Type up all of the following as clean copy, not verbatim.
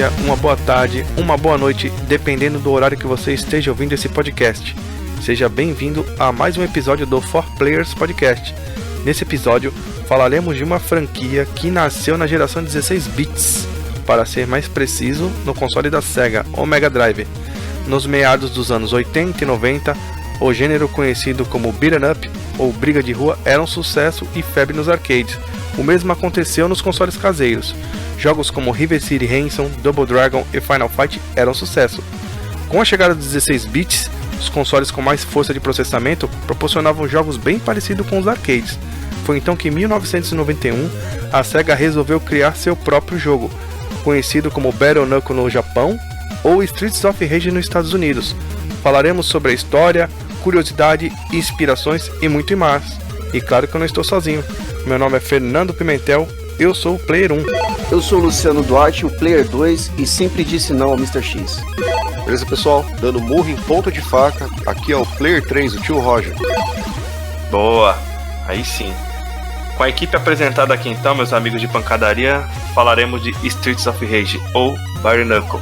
dia, uma boa tarde, uma boa noite, dependendo do horário que você esteja ouvindo esse podcast. Seja bem-vindo a mais um episódio do 4Players Podcast. Nesse episódio, falaremos de uma franquia que nasceu na geração 16 bits, para ser mais preciso, no console da Sega, o Mega Drive. Nos meados dos anos 80 e 90, o gênero conhecido como beat'em up ou briga de rua era um sucesso e febre nos arcades. O mesmo aconteceu nos consoles caseiros. Jogos como River City Ransom, Double Dragon e Final Fight eram sucesso. Com a chegada dos 16 bits, os consoles com mais força de processamento proporcionavam jogos bem parecidos com os arcades. Foi então que em 1991 a Sega resolveu criar seu próprio jogo, conhecido como Battle Knuckle no Japão ou Streets of Rage nos Estados Unidos. Falaremos sobre a história, curiosidade, inspirações e muito mais. E claro que eu não estou sozinho. Meu nome é Fernando Pimentel, eu sou o Player 1. Eu sou o Luciano Duarte, o Player 2 e sempre disse não ao Mr. X. Beleza, pessoal? Dando murro em ponta de faca, aqui é o Player 3, o tio Roger. Boa, aí sim. Com a equipe apresentada aqui então, meus amigos de pancadaria, falaremos de Streets of Rage, ou Bare Knuckle.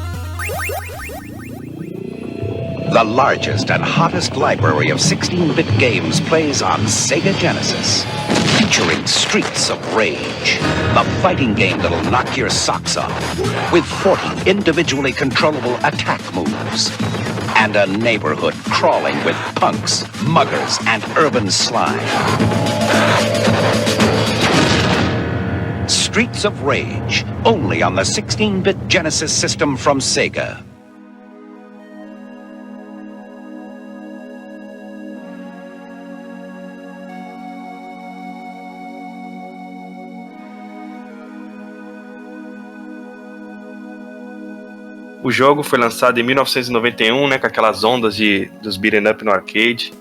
The largest and hottest library of 16-bit games plays on Sega Genesis. Featuring Streets of Rage, the fighting game that'll knock your socks off, with 40 individually controllable attack moves, and a neighborhood crawling with punks, muggers, and urban slime. Streets of Rage, only on the 16-bit Genesis system from Sega. O jogo foi lançado em 1991, com aquelas ondas dos beat'em up no arcade.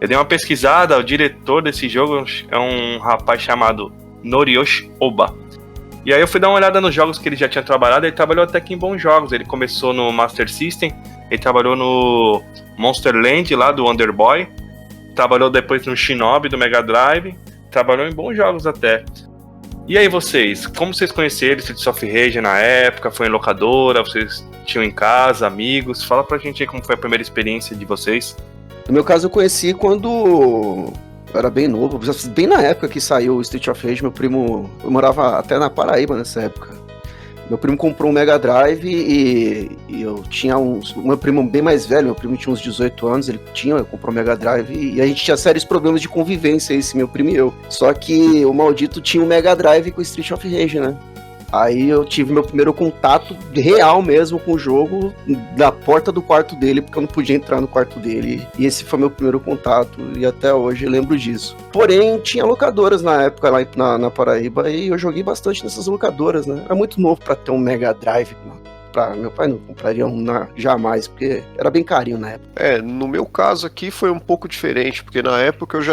Eu dei uma pesquisada, o diretor desse jogo é um rapaz chamado Noriyoshi Oba. E aí eu fui dar uma olhada nos jogos que ele já tinha trabalhado, ele trabalhou até que em bons jogos. Ele começou no Master System, ele trabalhou no Monster Land lá do Wonder Boy, trabalhou depois no Shinobi do Mega Drive, trabalhou em bons jogos até. E aí vocês, como vocês conheceram Streets of Rage na época? Foi em locadora? Vocês tinham em casa, amigos? Fala pra gente aí como foi a primeira experiência de vocês. No meu caso eu conheci quando eu era bem novo, bem na época que saiu o Streets of Rage. Meu primo, eu morava até na Paraíba nessa época. Meu primo comprou um Mega Drive e eu tinha meu primo bem mais velho, meu primo tinha uns 18 anos, ele comprou um Mega Drive e a gente tinha sérios problemas de convivência, esse meu primo e eu. Só que o maldito tinha um Mega Drive com Street of Rage, né? Aí eu tive meu primeiro contato real mesmo com o jogo da porta do quarto dele, porque eu não podia entrar no quarto dele. E esse foi meu primeiro contato, e até hoje eu lembro disso. Porém, tinha locadoras na época lá na Paraíba, e eu joguei bastante nessas locadoras, né? Era muito novo pra ter um Mega Drive, mano. Meu pai não compraria jamais, porque era bem carinho na época. No meu caso aqui foi um pouco diferente, porque na época eu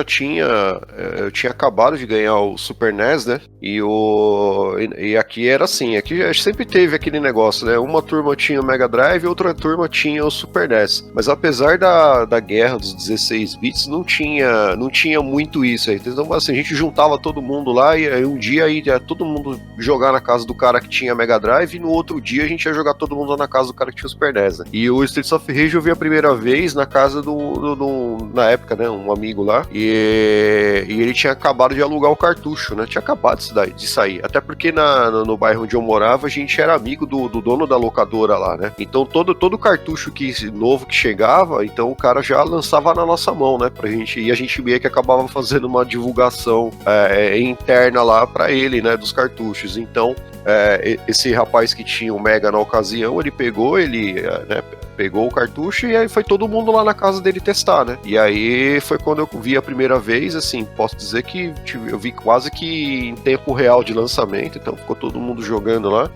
eu tinha acabado de ganhar o Super NES, né? E aqui era assim, aqui sempre teve aquele negócio, né? Uma turma tinha o Mega Drive e outra turma tinha o Super NES. Mas apesar da guerra dos 16 bits, não tinha muito isso aí. Então assim, a gente juntava todo mundo lá e aí um dia ia todo mundo jogar na casa do cara que tinha Mega Drive e no outro dia a gente ia jogar todo mundo lá na casa do cara que tinha o Super NES, né? E o Streets of Rage eu vi a primeira vez na casa na época, né? Um amigo lá. E ele tinha acabado de alugar o cartucho, né? Tinha acabado de sair. Até porque no bairro onde eu morava, a gente era amigo do dono da locadora lá, né? Então todo cartucho novo que chegava, então o cara já lançava na nossa mão, né? Pra gente, e a gente meio que acabava fazendo uma divulgação interna lá pra ele, né? Dos cartuchos. Então, esse rapaz que tinha o Mega na ocasião, ele pegou o cartucho e aí foi todo mundo lá na casa dele testar, né? E aí foi quando eu vi a primeira vez, assim, posso dizer que eu vi quase que em tempo real de lançamento, então ficou todo mundo jogando lá.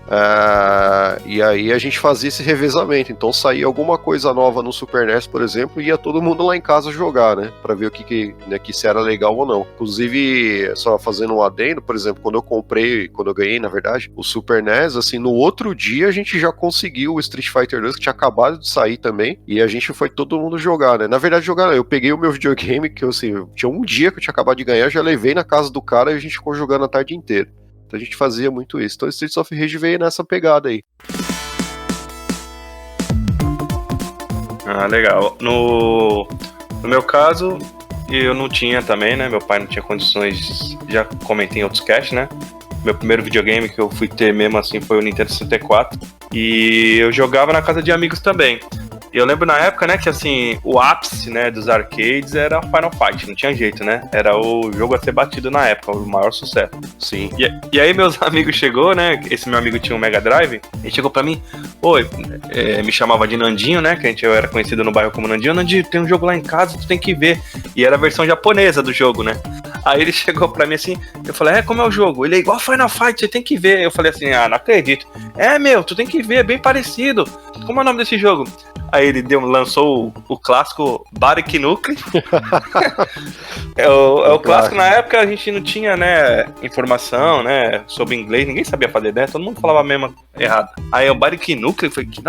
E aí a gente fazia esse revezamento, então saía alguma coisa nova no Super NES, por exemplo, e ia todo mundo lá em casa jogar, né? Pra ver o que se era legal ou não. Inclusive, só fazendo um adendo, por exemplo, quando eu ganhei, na verdade, o Super NES, assim, no outro dia a gente já conseguiu o Street Fighter 2, que tinha acabado de sair também, e a gente foi todo mundo jogar, né? Na verdade, eu peguei o meu videogame, que eu tinha um dia que eu tinha acabado de ganhar, já levei na casa do cara e a gente ficou jogando a tarde inteira. Então a gente fazia muito isso. Então Streets of Rage veio nessa pegada aí. Ah, legal. No meu caso, eu não tinha também, né? Meu pai não tinha condições, já comentei em outros casts, né? Meu primeiro videogame que eu fui ter mesmo assim foi o Nintendo 64. E eu jogava na casa de amigos também. E eu lembro na época, né, que assim, o ápice, né, dos arcades era Final Fight, não tinha jeito, né? Era o jogo a ser batido na época, o maior sucesso. Sim. E aí meus amigos chegou, né, esse meu amigo tinha um Mega Drive, ele chegou pra mim, oi, me chamava de Nandinho, né, que eu era conhecido no bairro como Nandinho. Nandinho, tem um jogo lá em casa, tu tem que ver. E era a versão japonesa do jogo, né? Aí ele chegou pra mim assim, eu falei, como é o jogo? Ele é igual Final Fight, você tem que ver. Eu falei assim, não acredito. Meu, tu tem que ver, é bem parecido. Como é o nome desse jogo? Aí ele lançou o clássico Baric Nuclei. é o clássico. Na época a gente não tinha, né, informação, né, sobre inglês, ninguém sabia fazer, né? Todo mundo falava mesmo errado. Aí o Baric Nuclei foi que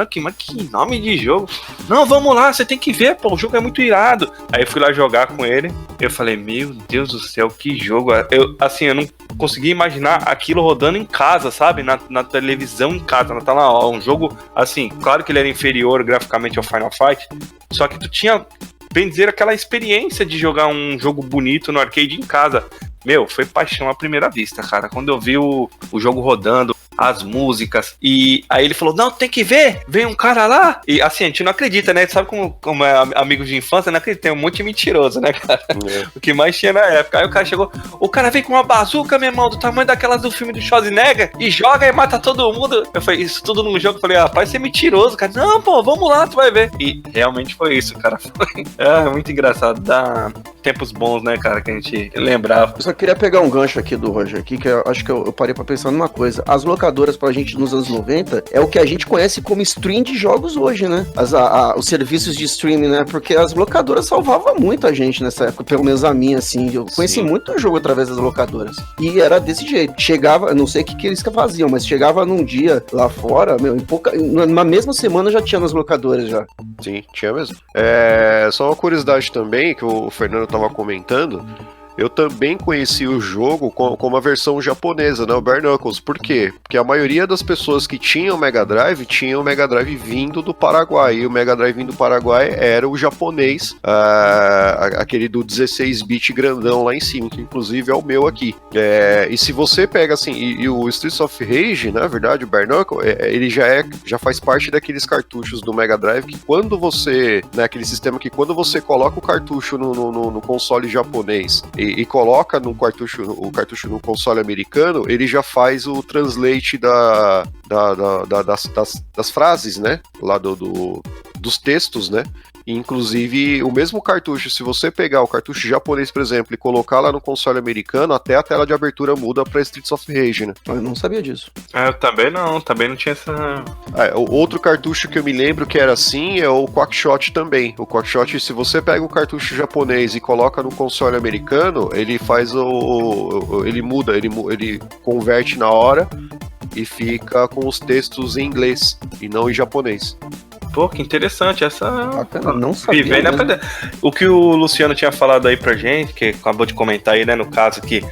nome de jogo. Não, vamos lá, você tem que ver, pô, o jogo é muito irado. Aí eu fui lá jogar com ele. Eu falei, meu Deus do céu, que jogo. Eu não conseguia imaginar aquilo rodando em casa, sabe? Na televisão em casa, tá lá, ó, um jogo, assim, claro que ele era inferior graficamente ao Final Fight, só que tu tinha, bem dizer, aquela experiência de jogar um jogo bonito no arcade em casa. Meu, foi paixão à primeira vista, cara. Quando eu vi o jogo rodando, as músicas, e aí ele falou, não, tem que ver, vem um cara lá, e assim, a gente não acredita, né, sabe como é amigos de infância, não acredita, tem um monte de mentiroso, né, cara, o que mais tinha na época. Aí o cara chegou, o cara vem com uma bazuca, meu irmão, do tamanho daquelas do filme do Schwarzenegger, e joga e mata todo mundo. Eu falei, isso tudo num jogo, eu falei, rapaz, você é mentiroso, cara. Não, pô, vamos lá, tu vai ver. E realmente foi isso, cara. Foi muito engraçado, dá tempos bons, né, cara, que a gente lembrava. Eu só queria pegar um gancho aqui do Roger, aqui, que eu acho que eu parei pra pensar numa coisa. As locadoras pra gente nos anos 90 é o que a gente conhece como stream de jogos hoje, né? Os serviços de streaming, né? Porque as locadoras salvavam muito a gente nessa época, pelo menos a minha, assim. Eu conheci muito jogo através das locadoras. E era desse jeito. Chegava, eu não sei o que eles faziam, mas chegava num dia lá fora, meu, na mesma semana já tinha nas locadoras já. Sim, tinha mesmo. Só uma curiosidade também, que o Fernando tava comentando. Eu também conheci o jogo com a versão japonesa, né, o Bare Knuckles. Por quê? Porque a maioria das pessoas que tinham o Mega Drive tinham o Mega Drive vindo do Paraguai. E o Mega Drive vindo do Paraguai era o japonês, aquele do 16-bit grandão lá em cima, que inclusive é o meu aqui. E se você pega assim, e o Streets of Rage, na verdade, o Bare Knuckles, ele já faz parte daqueles cartuchos do Mega Drive que quando você, né, aquele sistema que quando você coloca o cartucho no console japonês e coloca o cartucho no console americano, ele já faz o translate das frases, né? Lá dos textos, né? E, inclusive, o mesmo cartucho, se você pegar o cartucho japonês, por exemplo, e colocar lá no console americano, até a tela de abertura muda pra Streets of Rage, né? Eu não sabia disso. Eu também não tinha essa... O outro cartucho que eu me lembro que era assim é o Quackshot também. O Quackshot, se você pega o cartucho japonês e coloca no console americano, ele faz ele muda, ele converte na hora e fica com os textos em inglês e não em japonês. Pô, que interessante, essa... Bacana, não sabia. O que o Luciano tinha falado aí pra gente, que acabou de comentar aí, né, no caso, que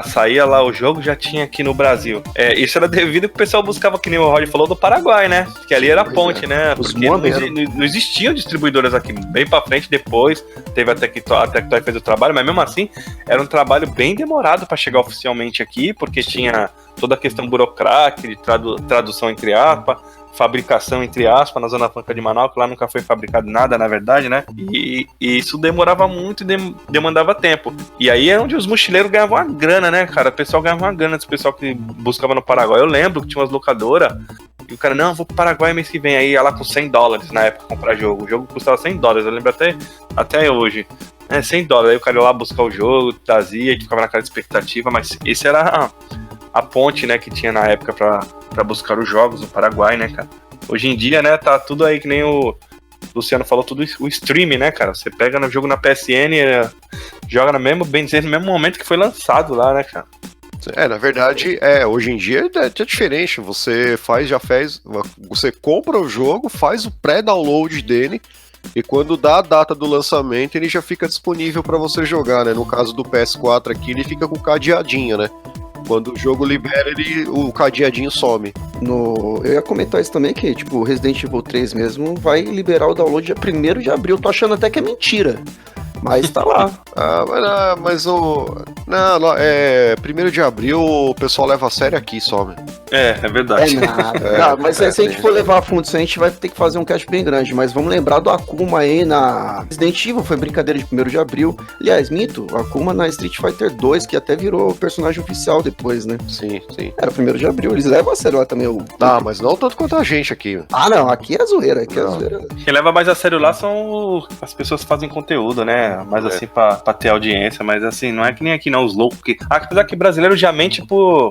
saía lá o jogo, já tinha aqui no Brasil. Isso era devido que o pessoal buscava, que nem o Roger falou, do Paraguai, né? Que ali era a ponte, né? Porque não existiam distribuidoras aqui. Bem pra frente, depois, teve a Tectoy fez o trabalho, mas mesmo assim, era um trabalho bem demorado pra chegar oficialmente aqui, porque tinha toda a questão burocrática, de tradução entre aspas, fabricação, entre aspas, na Zona Franca de Manaus, que lá nunca foi fabricado nada, na verdade, né? E isso demorava muito e demandava tempo. E aí é onde os mochileiros ganhavam uma grana, né, cara? O pessoal ganhava uma grana desse pessoal que buscava no Paraguai. Eu lembro que tinha umas locadoras e o cara, não, vou pro Paraguai mês que vem. Aí ia lá com $100 na época comprar jogo. O jogo custava $100, eu lembro até hoje. $100. Aí o cara ia lá buscar o jogo, trazia e ficava naquela expectativa, mas esse era a ponte, né, que tinha na época pra buscar os jogos no Paraguai, né, cara? Hoje em dia, né, tá tudo aí que nem o Luciano falou, tudo o streaming, né, cara? Você pega no jogo na PSN, joga no mesmo momento que foi lançado lá, né, cara? Na verdade, hoje em dia é diferente. Você você compra o jogo, faz o pré-download dele, e quando dá a data do lançamento, ele já fica disponível para você jogar, né? No caso do PS4 aqui, ele fica com cadeadinho, né? Quando o jogo libera, o cadeadinho some. Eu ia comentar isso também, que tipo, o Resident Evil 3 mesmo vai liberar o download dia 1º de abril. Tô achando até que é mentira. Mas tá lá. Mas o. Não, é. 1º de abril o pessoal leva a sério aqui só, meu. É verdade. É nada. Não, mas se a gente for levar a fundo isso, a gente vai ter que fazer um cast bem grande. Mas vamos lembrar do Akuma aí na Resident Evil, foi brincadeira de 1º de abril. Aliás, mito, o Akuma na Street Fighter 2, que até virou personagem oficial depois, né? Sim. Era 1º de abril, eles levam a sério lá também. Mas não tanto quanto a gente aqui. Ah, não, aqui é zoeira, é zoeira. Quem leva mais a sério lá são as pessoas que fazem conteúdo, né? Mais assim pra ter audiência, mas assim, não é que nem aqui não, os loucos. Apesar que brasileiro já mente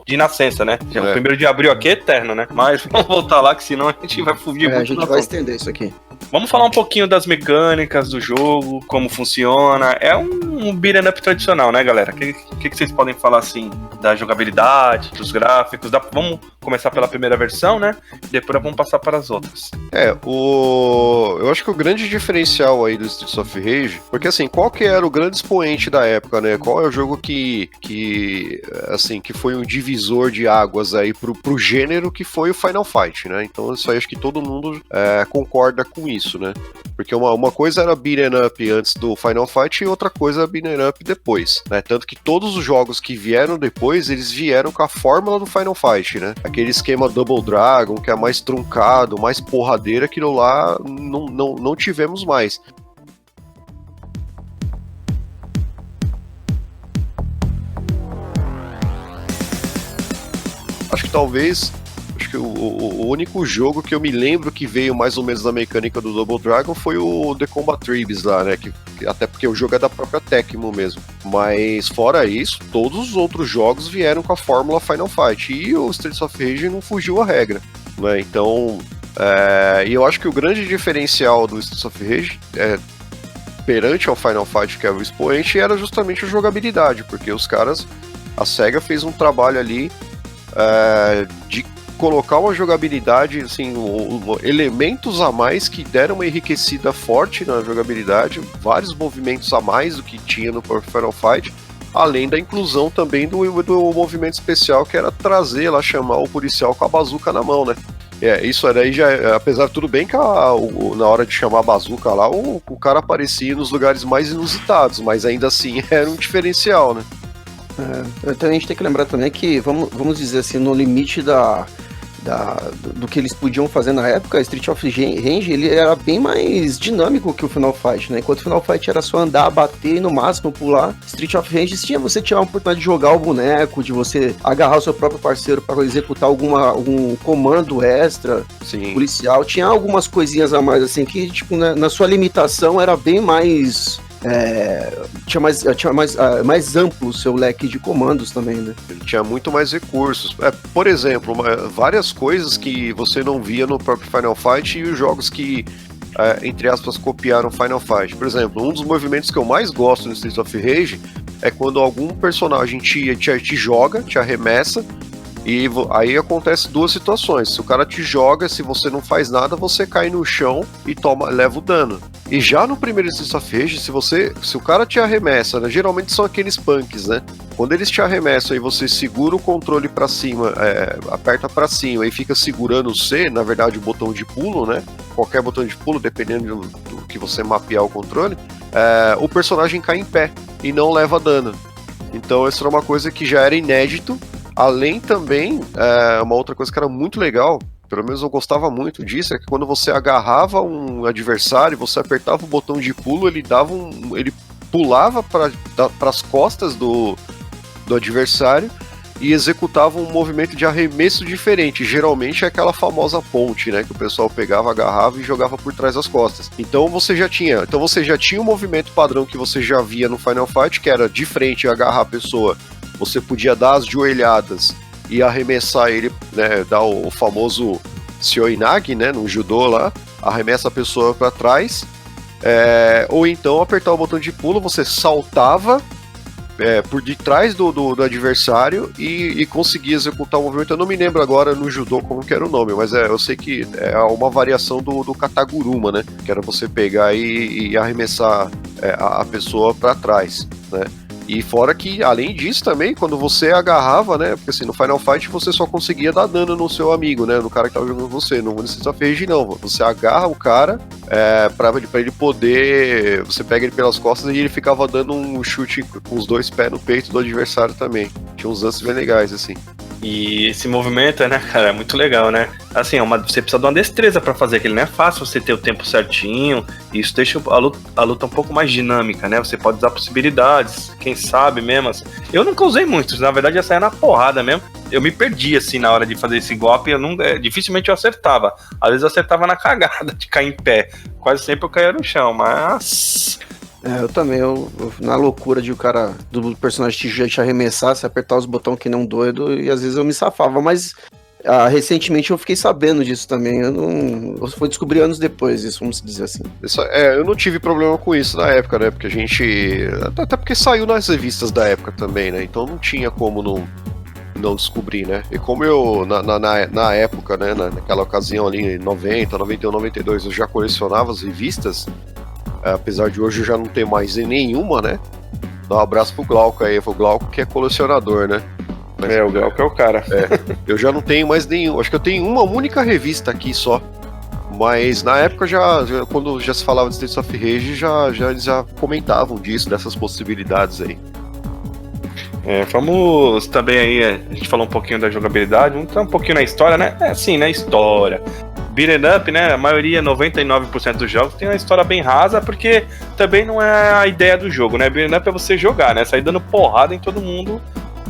de nascença, né? Já, o 1º de abril aqui é eterno, né? Mas vamos voltar lá, que senão a gente vai fugir muito. A gente vai estender isso aqui. Vamos falar um pouquinho das mecânicas do jogo, como funciona. É um beat'em up tradicional, né, galera? O que vocês podem falar, assim, da jogabilidade, dos gráficos? Vamos começar pela primeira versão, né? Depois vamos passar para as outras. Eu acho que o grande diferencial aí do Streets of Rage, porque assim, qual que era o grande expoente da época, né? Qual é o jogo que foi um divisor de águas aí pro gênero, que foi o Final Fight, né? Então isso aí acho que todo mundo concorda com isso, né? Porque uma coisa era beat'em up antes do Final Fight e outra coisa era beat'em up depois, né? Tanto que todos os jogos que vieram depois, eles vieram com a fórmula do Final Fight, né? Aquele esquema Double Dragon, que é mais truncado, mais porradeira, aquilo lá não tivemos mais. Acho que o único jogo que eu me lembro que veio mais ou menos da mecânica do Double Dragon foi o The Combat Tribes lá, né? Até porque o jogo é da própria Tecmo mesmo. Mas fora isso, todos os outros jogos vieram com a fórmula Final Fight. E o Streets of Rage não fugiu à regra, né? Então, e eu acho que o grande diferencial do Streets of Rage perante ao Final Fight, que é o expoente, era justamente a jogabilidade, porque a SEGA fez um trabalho ali de colocar uma jogabilidade, assim, elementos a mais que deram uma enriquecida forte na jogabilidade, vários movimentos a mais do que tinha no Final Fight, além da inclusão também do movimento especial, que era chamar o policial com a bazuca na mão, né? Isso aí já, apesar de tudo bem que na hora de chamar a bazuca lá, o cara aparecia nos lugares mais inusitados, mas ainda assim era um diferencial, né? Então a gente tem que lembrar também que, vamos dizer assim, no limite do que eles podiam fazer na época, Street of Rage ele era bem mais dinâmico que o Final Fight, né? Enquanto o Final Fight era só andar, bater e no máximo pular, Street of Rage você tinha a oportunidade de jogar o boneco, de você agarrar o seu próprio parceiro para executar algum comando extra. Sim. Policial, tinha algumas coisinhas a mais assim que, tipo, na sua limitação era bem mais... tinha mais amplo o seu leque de comandos também, né? Ele tinha muito mais recursos. Por exemplo, várias coisas que você não via no próprio Final Fight e os jogos que, entre aspas, copiaram Final Fight. Por exemplo, um dos movimentos que eu mais gosto no Streets of Rage é quando algum personagem te joga, te arremessa, e aí acontece duas situações. Se o cara te joga, se você não faz nada, você cai no chão e leva o dano. E já no primeiro Streets of Rage, se o cara te arremessa, né, geralmente são aqueles punks, né? Quando eles te arremessam e você segura o controle pra cima, aperta pra cima e fica segurando o C, na verdade o botão de pulo, né? Qualquer botão de pulo, dependendo do que você mapear o controle, o personagem cai em pé e não leva dano. Então essa era uma coisa que já era inédito. Além também, uma outra coisa que era muito legal, pelo menos eu gostava muito disso, é que quando você agarrava um adversário, você apertava o botão de pulo, ele pulava para as costas do adversário e executava um movimento de arremesso diferente. Geralmente é aquela famosa ponte, né, que o pessoal pegava, agarrava e jogava por trás das costas. Então você já tinha o movimento padrão que você já via no Final Fight, que era de frente agarrar a pessoa. Você podia dar as joelhadas e arremessar ele, né, dar o famoso Seoinage, né, no judô lá, arremessa a pessoa para trás, ou então apertar o botão de pulo, você saltava por detrás do adversário e conseguia executar o movimento. Eu não me lembro agora no judô como que era o nome, mas eu sei que é uma variação do Kataguruma, né, que era você pegar e arremessar a pessoa para trás, né. E fora que, além disso também, quando você agarrava, né? Porque assim, no Final Fight você só conseguia dar dano no seu amigo, né? No cara que tava jogando com você. No Streets of Rage não. Você agarra o cara pra ele poder... Você pega ele pelas costas e ele ficava dando um chute com os 2 pés no peito do adversário também. Tinha uns lances bem legais, assim. E esse movimento, né, cara, é muito legal, né? Assim, você precisa de uma destreza pra fazer aquilo, não é fácil você ter o tempo certinho, e isso deixa a luta um pouco mais dinâmica, né? Você pode usar possibilidades, quem sabe mesmo. Assim. Eu nunca usei muitos, na verdade eu saía na porrada mesmo. Eu me perdi, assim, na hora de fazer esse golpe, dificilmente eu acertava. Às vezes eu acertava na cagada de cair em pé. Quase sempre eu caía no chão, mas... Eu também, na loucura de o cara do personagem te arremessar, se apertar os botões que nem um doido, e às vezes eu me safava, mas recentemente eu fiquei sabendo disso também, eu fui descobrir anos depois isso, vamos dizer assim. Eu não tive problema com isso na época, né, porque a gente, até porque saiu nas revistas da época também, né, então não tinha como não descobrir, né, e como eu, na época, né, naquela ocasião ali, em 90, 91, 92, eu já colecionava as revistas, apesar de hoje eu já não ter mais nenhuma, né? Dá um abraço pro Glauco aí, o Glauco que é colecionador, né? Mas, o Glauco é o cara. Eu já não tenho mais nenhum, acho que eu tenho uma única revista aqui só. Mas na época, quando já se falava de Streets of Rage, eles já comentavam disso, dessas possibilidades aí. Vamos também aí, a gente falou um pouquinho da jogabilidade, vamos entrar um pouquinho na história, né? Assim, na história. Beat'em up, né? A maioria, 99% dos jogos, tem uma história bem rasa, porque também não é a ideia do jogo, né? Beat'em up é você jogar, né? Sair dando porrada em todo mundo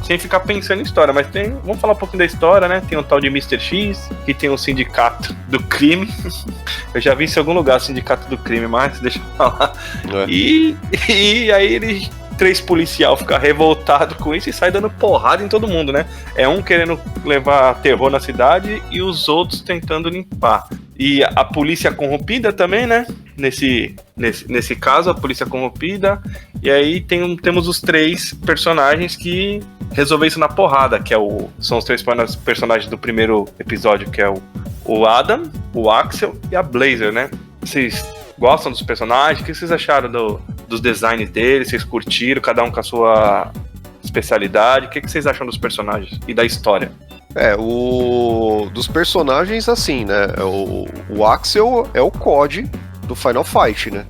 sem ficar pensando em história. Mas vamos falar um pouquinho da história, né? Tem um tal de Mr. X, que tem um sindicato do crime. Eu já vi isso em algum lugar, sindicato do crime, mas deixa eu falar. E aí 3 policial ficar revoltado com isso e sai dando porrada em todo mundo, né? É um querendo levar terror na cidade e os outros tentando limpar. E a polícia corrompida também, né? Nesse caso, a polícia corrompida. E aí temos os 3 personagens que resolvem isso na porrada, que são os 3 personagens do primeiro episódio, que é o Adam, o Axel e a Blazer, né? Vocês gostam dos personagens? O que vocês acharam dos designs deles? Vocês curtiram, cada um com a sua especialidade? O que vocês acham dos personagens e da história? Dos personagens, assim, né? O Axel é o COD do Final Fight, né?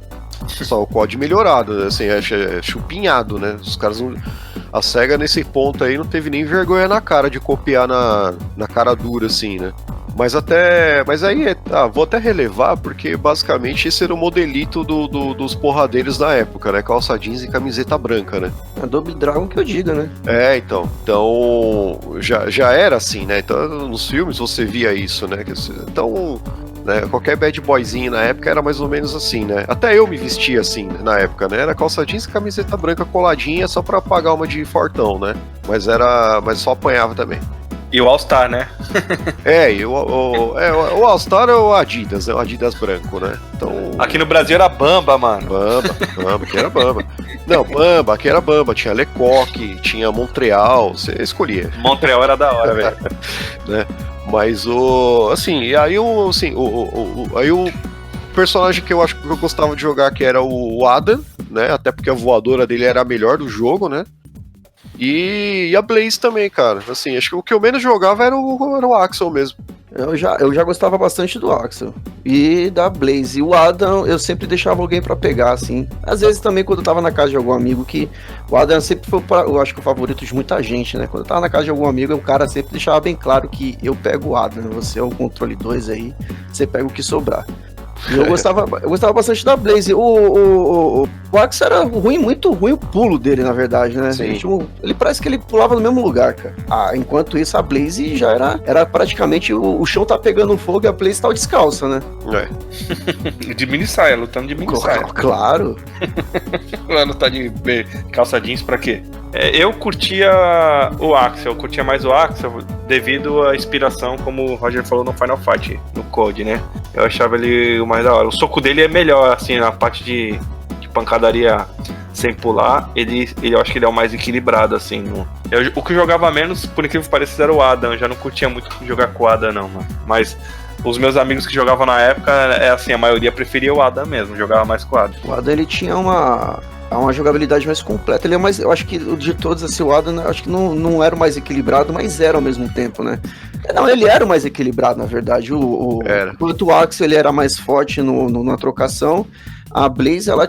Só o COD melhorado, assim, é chupinhado, né? Os caras não... A SEGA nesse ponto aí não teve nem vergonha na cara de copiar na cara dura, assim, né? Mas aí, vou até relevar, porque basicamente esse era o modelito dos porradeiros da época, né? Calça jeans e camiseta branca, né? A Double Dragon que eu diga, né? Então já era assim, né? Então nos filmes você via isso, né? Então, né, qualquer bad boyzinho na época era mais ou menos assim, né? Até eu me vestia assim, né, na época, né? Era calça jeans e camiseta branca coladinha só pra pagar uma de fortão, né? Mas só apanhava também. E o All-Star, né? O All-Star é o Adidas, né? O Adidas branco, né? Então... Aqui no Brasil era Bamba, mano. Bamba, aqui era Bamba. Não, Bamba, aqui era Bamba. Tinha Lecoq, tinha Montreal, você escolhia. Montreal era da hora, velho. Né? Mas aí o personagem que eu acho que eu gostava de jogar, que era o Adam, né? Até porque a voadora dele era a melhor do jogo, né? E a Blaze também, cara. Assim, acho que o que eu menos jogava era o Axel mesmo. Eu já gostava bastante do Axel e da Blaze. E o Adam, eu sempre deixava alguém pra pegar, assim. Às vezes também quando eu tava na casa de algum amigo, que o Adam sempre foi, eu acho que o favorito de muita gente, né? Quando eu tava na casa de algum amigo, o cara sempre deixava bem claro que eu pego o Adam, você é o controle 2 aí, você pega o que sobrar. E eu gostava bastante da Blaze. O Axel era ruim, muito ruim o pulo dele, na verdade, né? Ele parece que ele pulava no mesmo lugar, cara. Enquanto isso, a Blaze já era praticamente o chão tá pegando fogo e a Blaze tá descalça, né? De mini saia, lutando de mini saia. Claro. Ela tá de calça jeans pra quê? Eu curtia o Axel, eu curtia mais o Axel devido à inspiração, como o Roger falou no Final Fight, no COD, né? Eu achava ele o mais da hora. O soco dele é melhor, assim, na parte de pancadaria sem pular, eu acho que ele é o mais equilibrado, assim. O que eu jogava menos, por incrível que pareça, era o Adam. Eu já não curtia muito jogar com o Adam, não, mano. Mas os meus amigos que jogavam na época, assim, a maioria preferia o Adam mesmo, jogava mais com o Adam. O Adam, ele tinha uma É uma jogabilidade mais completa. Ele é mais, eu acho que de todos, assim, o Adam, acho que não era o mais equilibrado, mas era ao mesmo tempo, né? Não, ele era o mais equilibrado, na verdade. Enquanto o Axel ele era mais forte na trocação, a Blaze ela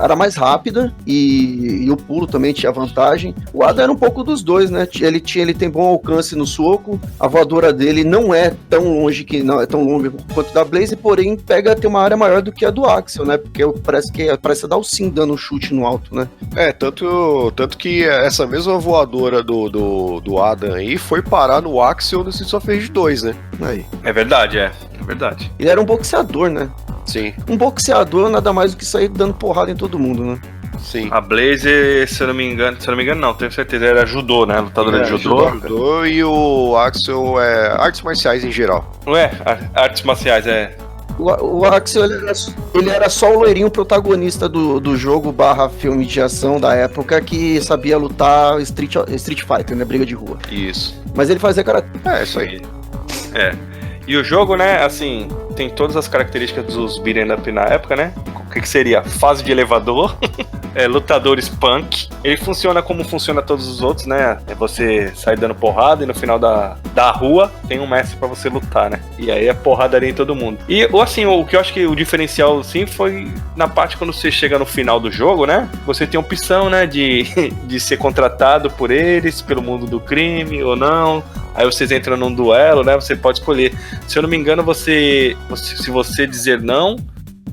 era mais rápida e o pulo também tinha vantagem. O Adam era um pouco dos dois, né? Ele tem bom alcance no soco, a voadora dele não é tão longe quanto da Blaze, porém tem uma área maior do que a do Axel, né? Porque parece dar o sim dando um chute no alto, né? Tanto que essa mesma voadora do Adam aí foi parar no Axel no Streets of Rage 2, né? Aí. É verdade. Ele era um boxeador, né? Sim. Um boxeador nada mais do que sair dando porrada em todo mundo, né? Sim. A Blaze, se eu não me engano não, tenho certeza, era judô, né? Lutadora de judô. E o Axel é artes marciais em geral. Ué, artes marciais, O Axel, ele era só o loirinho protagonista do jogo / filme de ação da época que sabia lutar Street Fighter, né? Briga de rua. Isso. Mas ele fazia karatê. É, isso aí. E o jogo, né, assim, tem todas as características dos beat'em up na época, né? O que seria? Fase de elevador, lutadores punk. Ele funciona como funciona todos os outros, né? Você sai dando porrada e no final da rua tem um mestre pra você lutar, né? E aí é porradaria em todo mundo. E, assim, o que eu acho que o diferencial, assim, foi na parte quando você chega no final do jogo, né? Você tem a opção, né, de ser contratado por eles, pelo mundo do crime ou não. Aí vocês entram num duelo, né? Você pode escolher. Se eu não me engano, se você dizer não,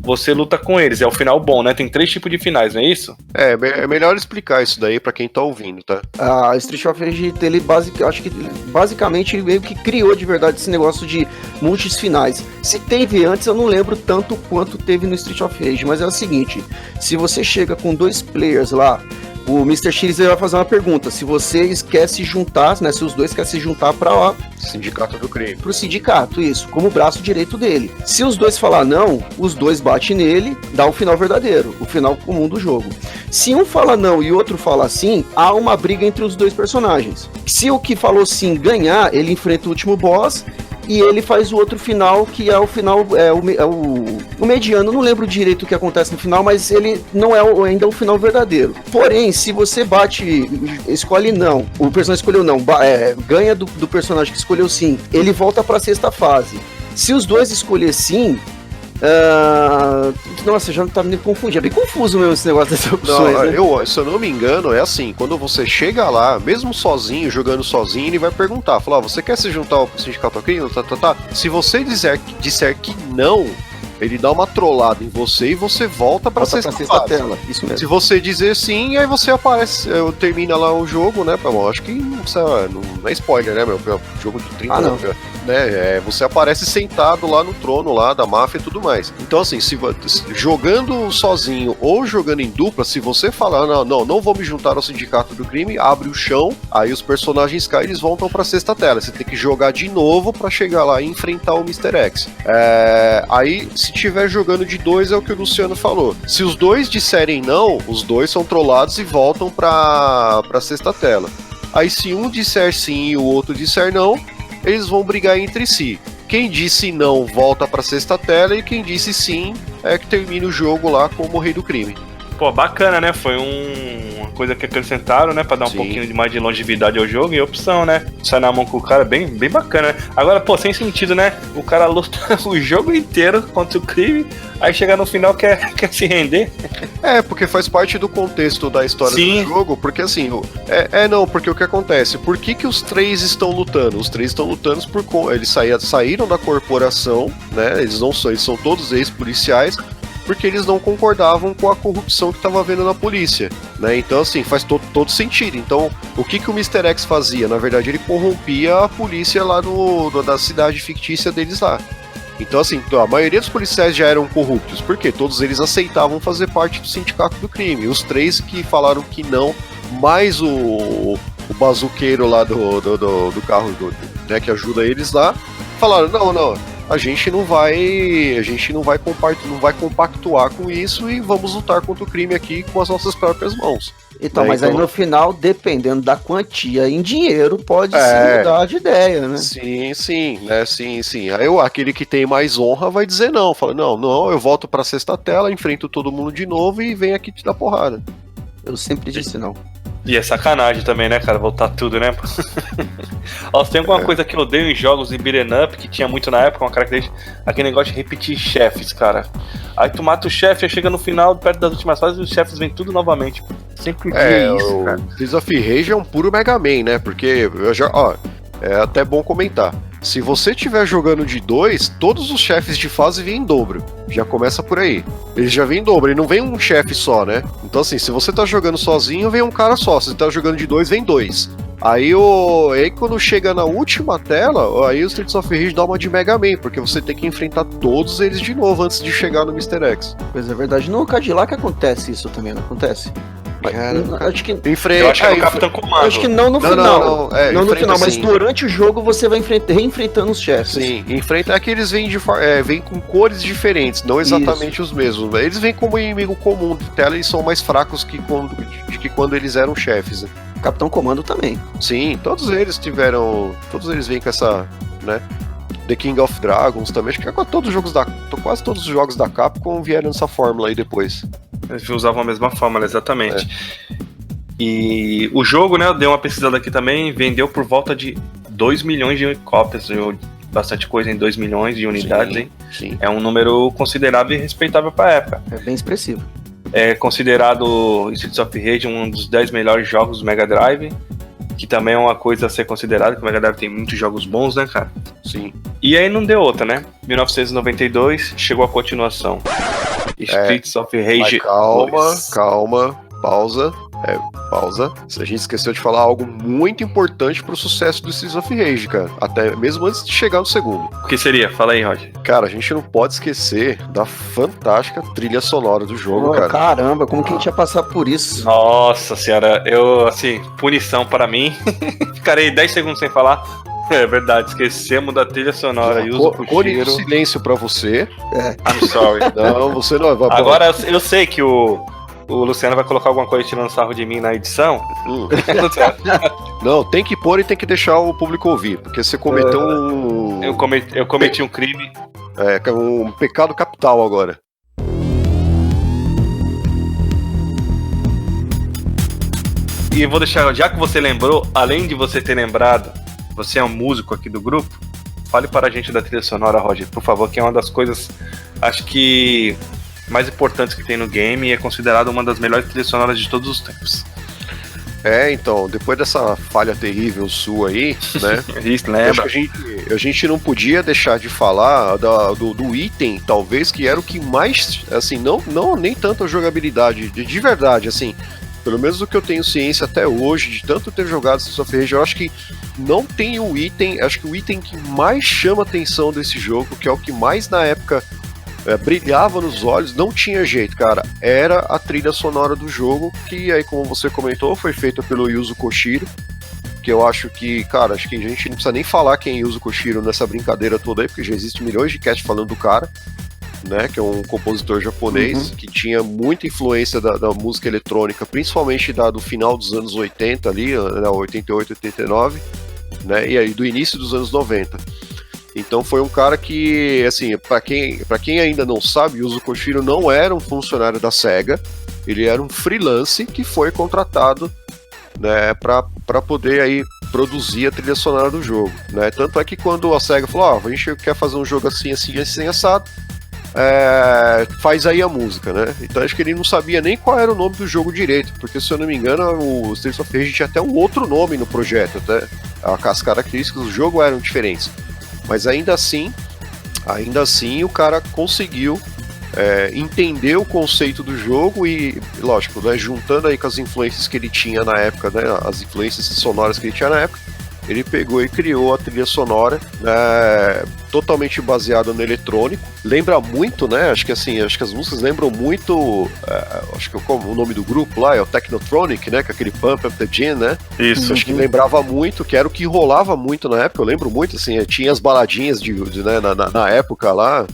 você luta com eles. É o final bom, né? Tem 3 tipos de finais, não é isso? É melhor explicar isso daí pra quem tá ouvindo, tá? A Street of Rage, ele acho que basicamente ele meio que criou de verdade esse negócio de multis finais. Se teve antes, eu não lembro tanto quanto teve no Street of Rage, mas é o seguinte, se você chega com 2 players lá, o Mr. X vai fazer uma pergunta, se vocês querem se juntar, né, se os dois querem se juntar para Sindicato do Crime. Pro sindicato, isso, como braço direito dele. Se os dois falar não, os dois batem nele, dá o final verdadeiro, o final comum do jogo. Se um fala não e o outro fala sim, há uma briga entre os dois personagens. Se o que falou sim ganhar, ele enfrenta o último boss e ele faz o outro final, que é o final, o mediano. Não lembro direito o que acontece no final, mas ele não é ainda o final verdadeiro. Porém, se você escolhe não, o personagem escolheu não, ganha do personagem que escolheu sim, ele volta pra 6ª fase. Se os dois escolher sim, nossa, já tá me confundindo. É bem confuso mesmo esse negócio dessas opções. Não, né? Se eu não me engano, é assim, quando você chega lá, mesmo sozinho, jogando sozinho, ele vai perguntar, falar, você quer se juntar ao sindicato aqui? Se você disser que não, ele dá uma trollada em você e você volta pra sexta tela. Isso mesmo. Se você dizer sim, aí você aparece, termina lá o jogo, né? Eu acho que não é spoiler, né, meu? Jogo de 30 não. Né? Você aparece sentado lá no trono lá da máfia e tudo mais. Então, assim, jogando sozinho ou jogando em dupla, se você falar, não vou me juntar ao sindicato do crime, abre o chão, aí os personagens caem e eles voltam pra 6ª tela. Você tem que jogar de novo pra chegar lá e enfrentar o Mr. X. Aí, se tiver jogando de 2, é o que o Luciano falou. Se os dois disserem não, os dois são trollados e voltam pra 6ª tela. Aí, se um disser sim e o outro disser não, eles vão brigar entre si. Quem disse não volta pra 6ª tela e quem disse sim é que termina o jogo lá como o rei do crime. Pô, bacana, né? Foi uma coisa que acrescentaram, né? Pra dar um pouquinho mais de longevidade ao jogo e opção, né? Sai na mão com o cara, bem bacana, né? Agora, pô, sem sentido, né? O cara luta o jogo inteiro contra o crime, aí chega no final quer se render. Porque faz parte do contexto da história do jogo, porque assim, porque o que acontece? Por que os 3 estão lutando? Os 3 estão lutando eles saíram da corporação, né? Eles são todos ex-policiais, porque eles não concordavam com a corrupção que estava havendo na polícia, né? Então, assim, faz todo sentido. Então, o que o Mr. X fazia? Na verdade, ele corrompia a polícia lá da cidade fictícia deles lá. Então, assim, a maioria dos policiais já eram corruptos, porque todos eles aceitavam fazer parte do sindicato do crime. Os 3 que falaram que não, mais o bazuqueiro lá do carro, né, que ajuda eles lá, falaram, não, a gente não vai compactuar com isso e vamos lutar contra o crime aqui com as nossas próprias mãos. Então, né? mas aí no final, dependendo da quantia em dinheiro, pode se mudar de ideia, né? Sim, né? Sim. Aí aquele que tem mais honra vai dizer não. Fala, não, eu volto pra sexta tela, enfrento todo mundo de novo e venho aqui te dar porrada. Eu sempre disse não. E é sacanagem também, né, cara? Voltar tudo, né? Ó, tem alguma coisa que eu odeio em jogos de beat'em up, que tinha muito na época, uma característica, aquele negócio de repetir chefes, cara. Aí tu mata o chefe, aí chega no final, perto das últimas fases, os chefes vêm tudo novamente. Sempre via isso, cara. Streets of Rage é um puro Mega Man, né? Porque eu já, é até bom comentar. Se você estiver jogando de 2, todos os chefes de fase vêm em dobro. Já começa por aí. Eles já vêm em dobro, e não vem um chefe só, né? Então assim, se você tá jogando sozinho, vem um cara só. Se você tá jogando de 2, vem 2. Aí quando chega na última tela, aí o Streets of Rage dá uma de Mega Man, porque você tem que enfrentar todos eles de novo antes de chegar no Mr. X. Pois é verdade. No Cadillac acontece isso também, não acontece? Acho que Eu acho que é no Capitão Comando. Acho que não no final. Não no final, mas sim. durante o jogo você vai reenfrentando os chefes. Sim, enfrenta é que eles vêm com cores diferentes, não exatamente os mesmos. Eles vêm como inimigo comum de tela e são mais fracos que quando eles eram chefes. Né? Capitão Comando também. Sim, todos eles vêm com essa, né? The King of Dragons também, acho que quase todos os jogos da Capcom vieram nessa fórmula aí depois. Eles usavam a mesma fórmula, exatamente. E o jogo, né, eu dei uma pesquisada aqui também, vendeu por volta de 2 milhões de cópias, bastante coisa em 2 milhões de unidades, hein? Sim. É um número considerável e respeitável para a época. É bem expressivo. É considerado Streets of Rage um dos 10 melhores jogos do Mega Drive, que também é uma coisa a ser considerada, que o Mega Drive tem muitos jogos bons, né, cara? Sim. E aí não deu outra, né? 1992, chegou a continuação. Streets of Rage. Mas calma, pausa. Pausa. A gente esqueceu de falar algo muito importante pro sucesso do Streets of Rage, cara. Até mesmo antes de chegar no segundo. O que seria? Fala aí, Roger. Cara, a gente não pode esquecer da fantástica trilha sonora do jogo, cara. Caramba, como que a gente ia passar por isso? Nossa senhora, punição para mim. Ficarei 10 segundos sem falar. É verdade, esquecemos da trilha sonora. Cone do silêncio pra você. I'm sorry. Não, você não vai. Agora eu sei que o Luciano vai colocar alguma coisa tirando sarro de mim na edição. Não, tem que pôr e tem que deixar o público ouvir, porque você cometeu Eu cometi um crime. Um pecado capital agora. E vou deixar, já que você lembrou, além de você ter lembrado, você é um músico aqui do grupo, fale para a gente da trilha sonora, Roger, por favor, que é uma das coisas, acho que mais importantes que tem no game e é considerada uma das melhores trilhas sonoras de todos os tempos. Então, depois dessa falha terrível sua aí, né? Isso, lembra? Acho que a gente não podia deixar de falar do item, talvez, que era o que mais, assim, não nem tanto a jogabilidade, de verdade, assim, pelo menos do que eu tenho ciência até hoje, de tanto ter jogado Streets of Rage, eu acho que não tem o item, acho que o item que mais chama a atenção desse jogo, que é o que mais na época brilhava nos olhos, não tinha jeito, cara, era a trilha sonora do jogo, que aí, como você comentou, foi feita pelo Yuzo Koshiro, que eu acho que, cara, acho que a gente não precisa nem falar quem é Yuzo Koshiro nessa brincadeira toda aí, porque já existe milhões de casts falando do cara, né, que é um compositor japonês, que tinha muita influência da música eletrônica, principalmente do final dos anos 80 ali, 88, 89, né, e aí do início dos anos 90. Então foi um cara que, assim, pra quem ainda não sabe, Yuzo Koshiro não era um funcionário da SEGA, ele era um freelance que foi contratado, né, pra poder aí produzir a trilha sonora do jogo, né, tanto é que quando a SEGA falou, a gente quer fazer um jogo assim, assado, faz aí a música, né, então acho que ele não sabia nem qual era o nome do jogo direito, porque se eu não me engano o Streets of Rage tinha até um outro nome no projeto, até as características do jogo eram diferentes. Mas ainda assim o cara conseguiu entender o conceito do jogo e, lógico, né, juntando aí com as influências que ele tinha na época, né, as influências sonoras que ele tinha na época, ele pegou e criou a trilha sonora, totalmente baseado no eletrônico. Lembra muito, né? Acho que as músicas lembram muito. Acho que o nome do grupo lá é o Technotronic, né? Com aquele Pump Up the Jam, né? Isso. Acho que lembrava muito, que era o que rolava muito na época. Eu lembro muito, assim, tinha as baladinhas né, na época lá.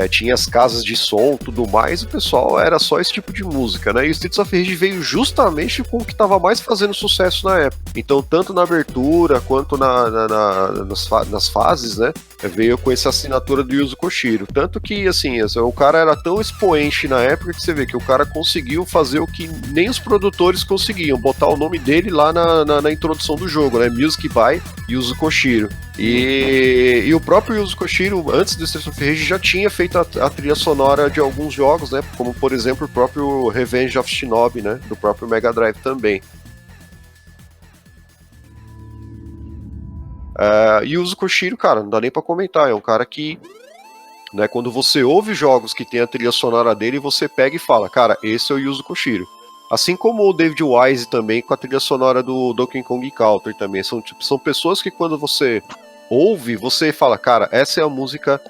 Tinha as casas de som, tudo mais, o pessoal era só esse tipo de música, né? E o Streets of Rage veio justamente com o que estava mais fazendo sucesso na época. Então, tanto na abertura quanto nas fases, né? Veio com essa assinatura do Yuzo Koshiro. Tanto que, assim, o cara era tão expoente na época que você vê que o cara conseguiu fazer o que nem os produtores conseguiam, botar o nome dele lá na introdução do jogo, né? Music by Yuzo Koshiro. E o próprio Yuzo Koshiro, antes do Streets of Rage, já tinha feito a trilha sonora de alguns jogos, né? Como, por exemplo, o próprio Revenge of Shinobi, né? Do próprio Mega Drive também. E o Yuzo Koshiro, cara, não dá nem pra comentar. É um cara que, né, quando você ouve jogos que tem a trilha sonora dele, você pega e fala, cara, esse é o Yuzo Koshiro. Assim como o David Wise também, com a trilha sonora do Donkey Kong Country também. São pessoas que quando você ouve, você fala, cara, essa é a música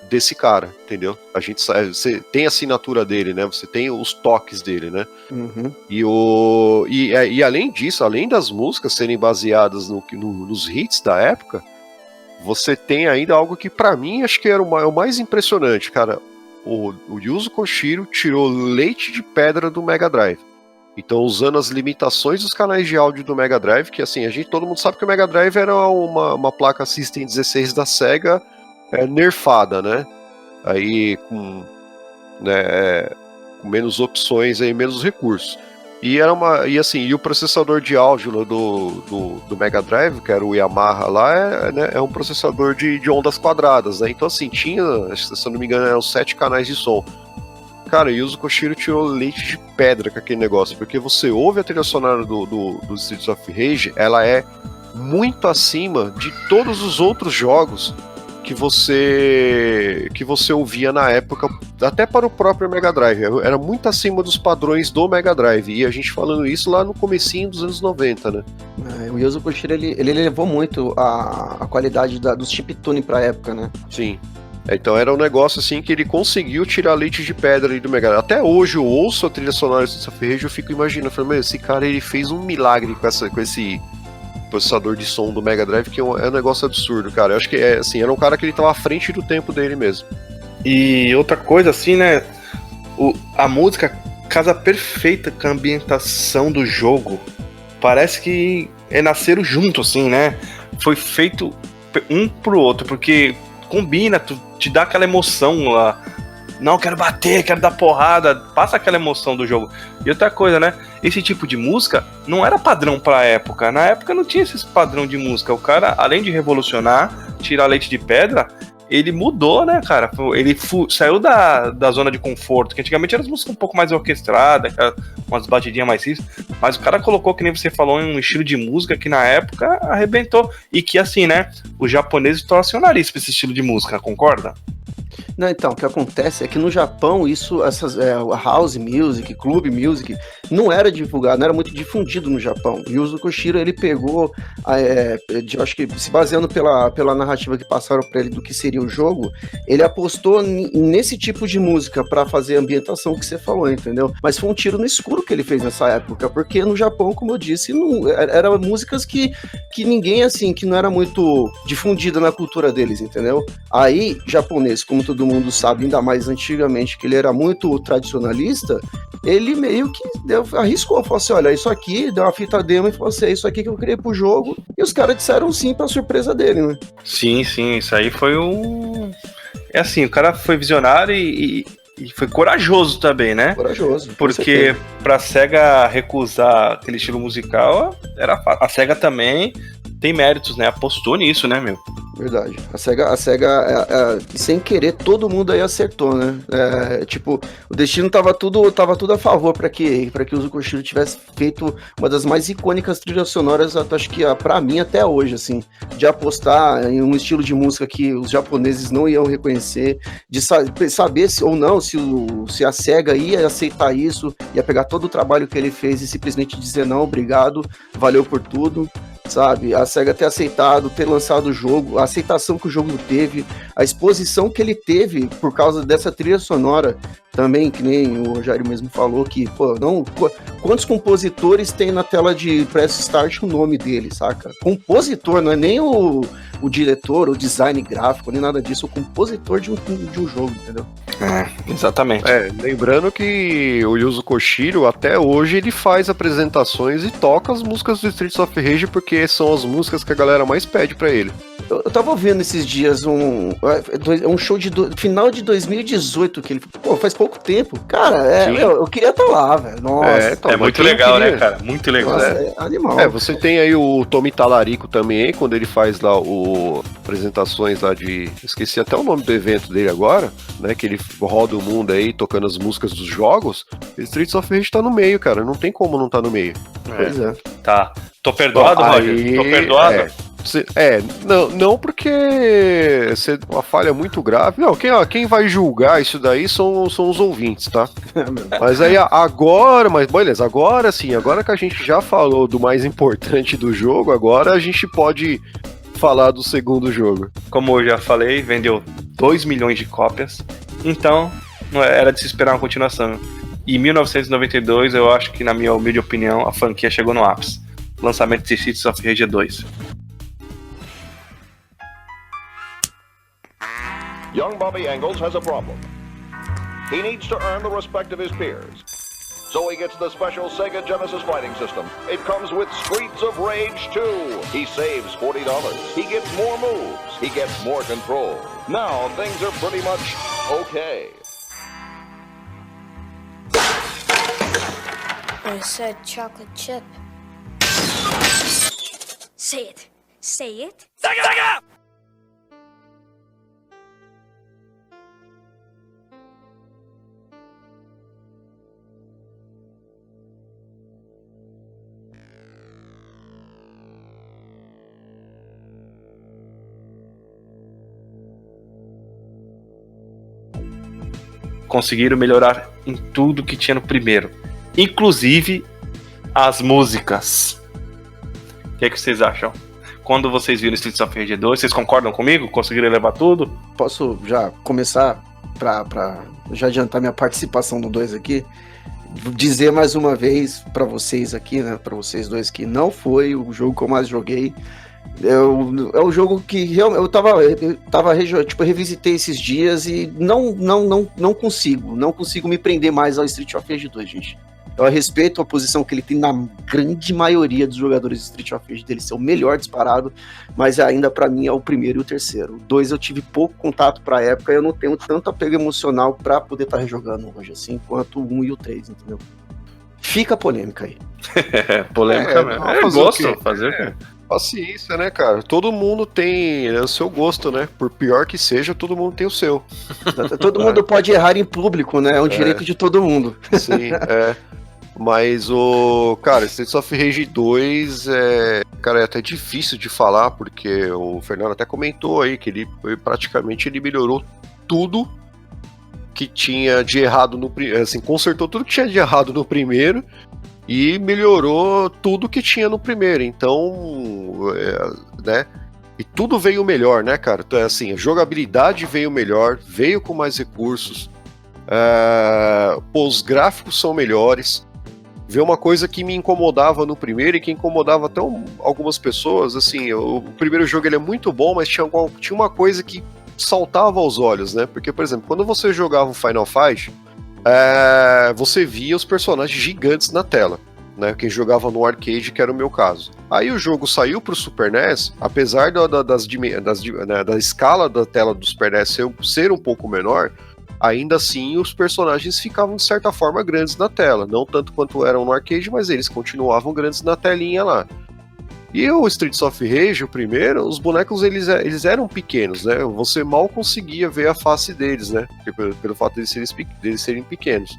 desse cara, entendeu? A gente sabe, você tem a assinatura dele, né? Você tem os toques dele, né? Uhum. E além disso, além das músicas serem baseadas nos hits da época, você tem ainda algo que pra mim acho que era o mais impressionante, cara. O Yuzo Koshiro tirou leite de pedra do Mega Drive. Então, usando as limitações dos canais de áudio do Mega Drive, que assim, todo mundo sabe que o Mega Drive era uma placa System 16 da Sega nerfada, né? Aí com menos opções, aí, menos recursos. E o processador de áudio do Mega Drive, que era o Yamaha lá, é um processador de ondas quadradas, né? Então assim, tinha, se eu não me engano, eram 7 canais de som. Cara, o Yuzo Koshiro tirou leite de pedra com aquele negócio, porque você ouve a trilha sonora do Streets of Rage, ela é muito acima de todos os outros jogos que você ouvia na época, até para o próprio Mega Drive. Era muito acima dos padrões do Mega Drive, e a gente falando isso lá no comecinho dos anos 90, né? O Yuzo Koshiro, ele levou muito a qualidade dos chiptune pra época, né? Sim. Então era um negócio assim que ele conseguiu tirar leite de pedra ali do Mega Drive. Até hoje eu ouço a trilha sonora dessa Rage, eu fico imaginando, falei, esse cara ele fez um milagre com esse processador de som do Mega Drive, que é um negócio absurdo, cara. Eu acho que era um cara que ele tava à frente do tempo dele mesmo. E outra coisa assim, né, a música casa perfeita com a ambientação do jogo. Parece que nasceram junto, assim, né? Foi feito um pro outro, porque combina, te dá aquela emoção lá. Não, quero bater, quero dar porrada. Passa aquela emoção do jogo. E outra coisa, né? Esse tipo de música não era padrão pra época. Na época não tinha esse padrão de música. O cara, além de revolucionar, tirar leite de pedra, ele mudou, né, cara? Ele saiu da zona de conforto, que antigamente eram as músicas um pouco mais orquestradas, umas batidinhas mais simples, mas o cara colocou, que nem você falou, um estilo de música que na época arrebentou, e que assim, né, os japoneses torcem o nariz pra esse estilo de música, concorda? Não, então, o que acontece é que no Japão, house music, club music, não era divulgado, não era muito difundido no Japão. E o Yuzo Koshiro, ele pegou, eu acho que se baseando pela narrativa que passaram para ele do que seria o jogo, ele apostou nesse tipo de música para fazer a ambientação que você falou, entendeu? Mas foi um tiro no escuro que ele fez nessa época, porque no Japão, como eu disse, eram músicas que ninguém, assim, que não era muito difundida na cultura deles, entendeu? Aí, japonês, como todo mundo sabe, ainda mais antigamente, que ele era muito tradicionalista, ele meio que arriscou, falou assim, olha, isso aqui, deu uma fita demo e falou assim, é isso aqui que eu criei pro jogo, e os caras disseram sim pra surpresa dele, né? Sim, isso aí foi é assim, o cara foi visionário e foi corajoso também, né? Corajoso. Porque pra SEGA recusar aquele estilo musical, a SEGA também tem méritos, né? Apostou nisso, né, meu? Verdade. A SEGA sem querer, todo mundo aí acertou, né? Tipo, o destino tava tudo a favor para que o Yuzo Koshiro tivesse feito uma das mais icônicas trilhas sonoras, acho que pra mim até hoje, assim, de apostar em um estilo de música que os japoneses não iam reconhecer, de saber se ou não, se a SEGA ia aceitar isso, ia pegar todo o trabalho que ele fez e simplesmente dizer não, obrigado, valeu por tudo. sabe? A SEGA ter aceitado, ter lançado o jogo, a aceitação que o jogo teve, a exposição que ele teve por causa dessa trilha sonora também, que nem o Rogério mesmo falou, que, pô, quantos compositores tem na tela de Press Start o nome dele, saca? Compositor, não é nem o diretor, o design gráfico, nem nada disso, o compositor de um jogo, entendeu? Exatamente. Lembrando que o Yuzo Koshiro, até hoje, ele faz apresentações e toca as músicas do Streets of Rage porque são as músicas que a galera mais pede pra ele. Eu tava ouvindo esses dias um show de final de 2018 que ele... Pô, faz pouco tempo. Cara, eu queria estar lá, velho. Nossa. É muito legal, né, cara? Muito legal. Nossa, é animal. Você tem aí o Tommy Talarico também, quando ele faz lá apresentações lá de... Esqueci até o nome do evento dele agora, né? Que ele roda o mundo aí, tocando as músicas dos jogos. Streets of Rage tá no meio, cara. Não tem como não tá no meio. Pois é. Tá. Tô perdoado, Roger? Tô perdoado? Não porque é uma falha muito grave. Não, quem vai julgar isso daí são os ouvintes, tá? Mas aí beleza, agora sim, agora que a gente já falou do mais importante do jogo, agora a gente pode falar do segundo jogo. Como eu já falei, vendeu 2 milhões de cópias, então não era de se esperar uma continuação. E em 1992, eu acho que, na minha humilde opinião, a franquia chegou no ápice. Lançamento de Streets of Rage 2. Young Bobby Engels has a problem. He needs to earn the respect of his peers. So he gets the special Sega Genesis fighting system. It comes with Streets of Rage 2. He saves $40. He gets more moves. He gets more control. Now things are pretty much okay. I said chocolate chip. Say it. Say it. Sega! Conseguiram melhorar em tudo que tinha no primeiro, inclusive as músicas. O que vocês acham? Quando vocês viram Streets of Rage 2, vocês concordam comigo? Conseguiram levar tudo? Posso já começar pra já adiantar minha participação no 2 aqui? Dizer mais uma vez pra vocês aqui, né, pra vocês dois, que não foi o jogo que eu mais joguei. É um jogo que realmente eu revisitei esses dias e não consigo me prender mais ao Street of Rage 2, gente. Eu respeito a posição que ele tem na grande maioria dos jogadores de Street of Rage, dele ser o melhor disparado, mas ainda pra mim é o primeiro e o terceiro. O 2 eu tive pouco contato pra época, eu não tenho tanto apego emocional pra poder estar rejogando hoje, assim, quanto o 1 e o 3, entendeu? Fica a polêmica aí. Polêmica mesmo. Fazer o quê? Paciência, né, cara? Todo mundo tem o seu gosto, né? Por pior que seja, todo mundo tem o seu. Todo mundo pode errar em público, né? É um direito de todo mundo. Sim, Mas cara, Streets of Rage 2 cara, é até difícil de falar, porque o Fernando até comentou aí que ele praticamente melhorou tudo que tinha de errado no primeiro, assim, consertou tudo que tinha de errado no primeiro e melhorou tudo que tinha no primeiro, então, né, e tudo veio melhor, né, cara? Então, assim, a jogabilidade veio melhor, veio com mais recursos, os gráficos são melhores. Veio uma coisa que me incomodava no primeiro e que incomodava até algumas pessoas, assim, o primeiro jogo ele é muito bom, mas tinha uma coisa que saltava aos olhos, né? Porque, por exemplo, quando você jogava o Final Fight, você via os personagens gigantes na tela, né? Quem jogava no arcade, que era o meu caso. Aí o jogo saiu pro Super NES, apesar da escala da tela do Super NES ser um pouco menor, ainda assim os personagens ficavam de certa forma grandes na tela, não tanto quanto eram no arcade, mas eles continuavam grandes na telinha lá. E o Streets of Rage, o primeiro, os bonecos eles eram pequenos, né? Você mal conseguia ver a face deles, né? Pelo fato de eles serem pequenos.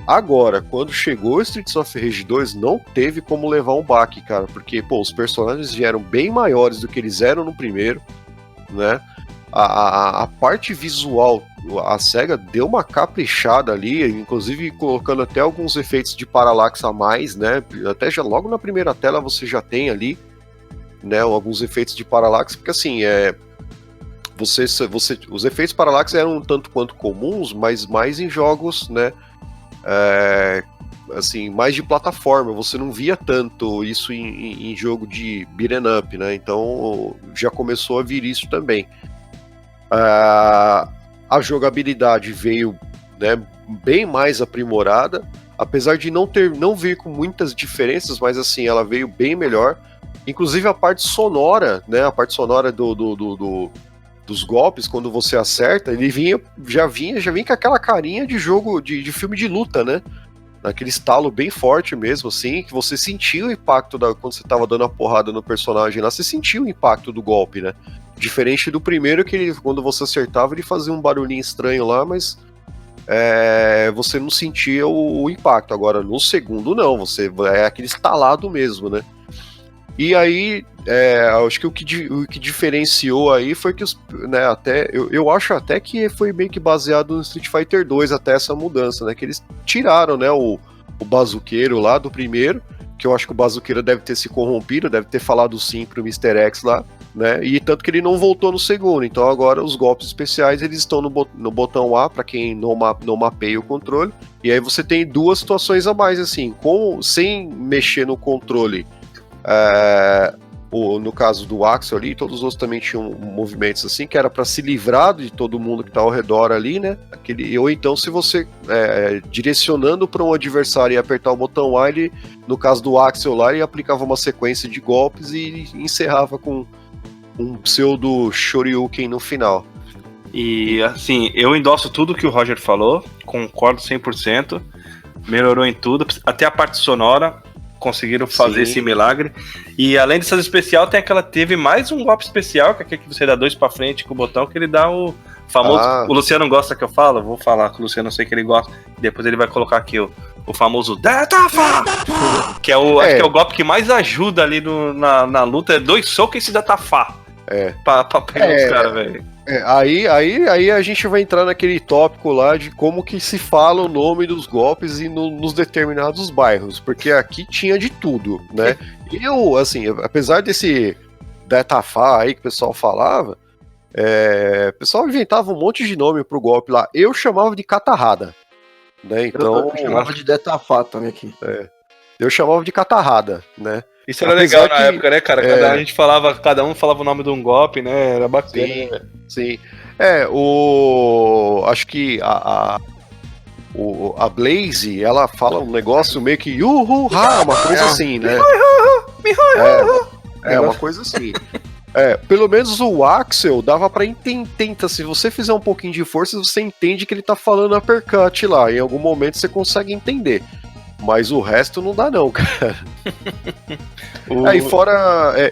Agora, quando chegou o Streets of Rage 2, não teve como levar um baque, cara, porque, os personagens vieram bem maiores do que eles eram no primeiro, né? A parte visual, a SEGA deu uma caprichada ali, inclusive colocando até alguns efeitos de paralaxe a mais, né? Até já logo na primeira tela você já tem ali. né, alguns efeitos de paralaxe, porque assim, os efeitos paralaxe eram um tanto quanto comuns, mas mais em jogos, né, assim, mais de plataforma, você não via tanto isso em jogo de beat'em up, né, então já começou a vir isso também. A jogabilidade veio, né, bem mais aprimorada, apesar de não vir com muitas diferenças, mas assim, ela veio bem melhor. Inclusive a parte sonora, né, a parte sonora dos golpes, quando você acerta, ele já vinha com aquela carinha de jogo, de filme de luta, né? Aquele estalo bem forte mesmo, assim, que você sentia o impacto quando você tava dando a porrada no personagem lá, você sentia o impacto do golpe, né? Diferente do primeiro, que quando você acertava, ele fazia um barulhinho estranho lá, mas você não sentia o impacto. Agora, no segundo, não, é aquele estalado mesmo, né? E aí, acho que o que diferenciou aí foi que né, eu acho até que foi meio que baseado no Street Fighter 2 até essa mudança, né? Que eles tiraram, né, o bazuqueiro lá do primeiro, que eu acho que o bazuqueiro deve ter se corrompido, deve ter falado sim pro Mr. X lá, né? E tanto que ele não voltou no segundo. Então agora os golpes especiais eles estão no botão A para quem não mapeia o controle. E aí você tem duas situações a mais, assim, sem mexer no controle. No caso do Axel ali, todos os outros também tinham movimentos assim, que era para se livrar de todo mundo que tá ao redor ali, né? Ou então, se você direcionando para um adversário e apertar o botão A, ele, no caso do Axel lá, ele aplicava uma sequência de golpes e encerrava com um pseudo Shoryuken no final. E assim, eu endosso tudo que o Roger falou, concordo 100%, melhorou em tudo, até a parte sonora. Conseguiram fazer esse milagre. E além dessas especial, teve mais um golpe especial, que é aquele que você dá 2 pra frente com o botão, que ele dá o famoso. O Luciano gosta que eu falo? Vou falar com o Luciano, eu sei que ele gosta. Depois ele vai colocar aqui o famoso Datafa! Que acho que é o golpe que mais ajuda ali na luta. É 2 socos e esse Datafa. Pra pegar os caras, velho. Aí a gente vai entrar naquele tópico lá de como que se fala o nome dos golpes e nos determinados bairros, porque aqui tinha de tudo, né? Eu, assim, apesar desse Datafá aí que o pessoal falava, o pessoal inventava um monte de nome pro golpe lá. Eu chamava de catarrada, né? Então, eu chamava de Datafá também aqui. Eu chamava de catarrada, né? Isso era legal na época, né, cara? A gente falava, cada um falava o nome de um golpe, né? Era bacana. Sim. Acho que a Blaze, ela fala um negócio meio que uma coisa assim, né? Uma coisa assim. Pelo menos o Axel dava pra entender. Se você fizer um pouquinho de força, você entende que ele tá falando uppercut lá. Em algum momento você consegue entender. Mas o resto não dá não, cara.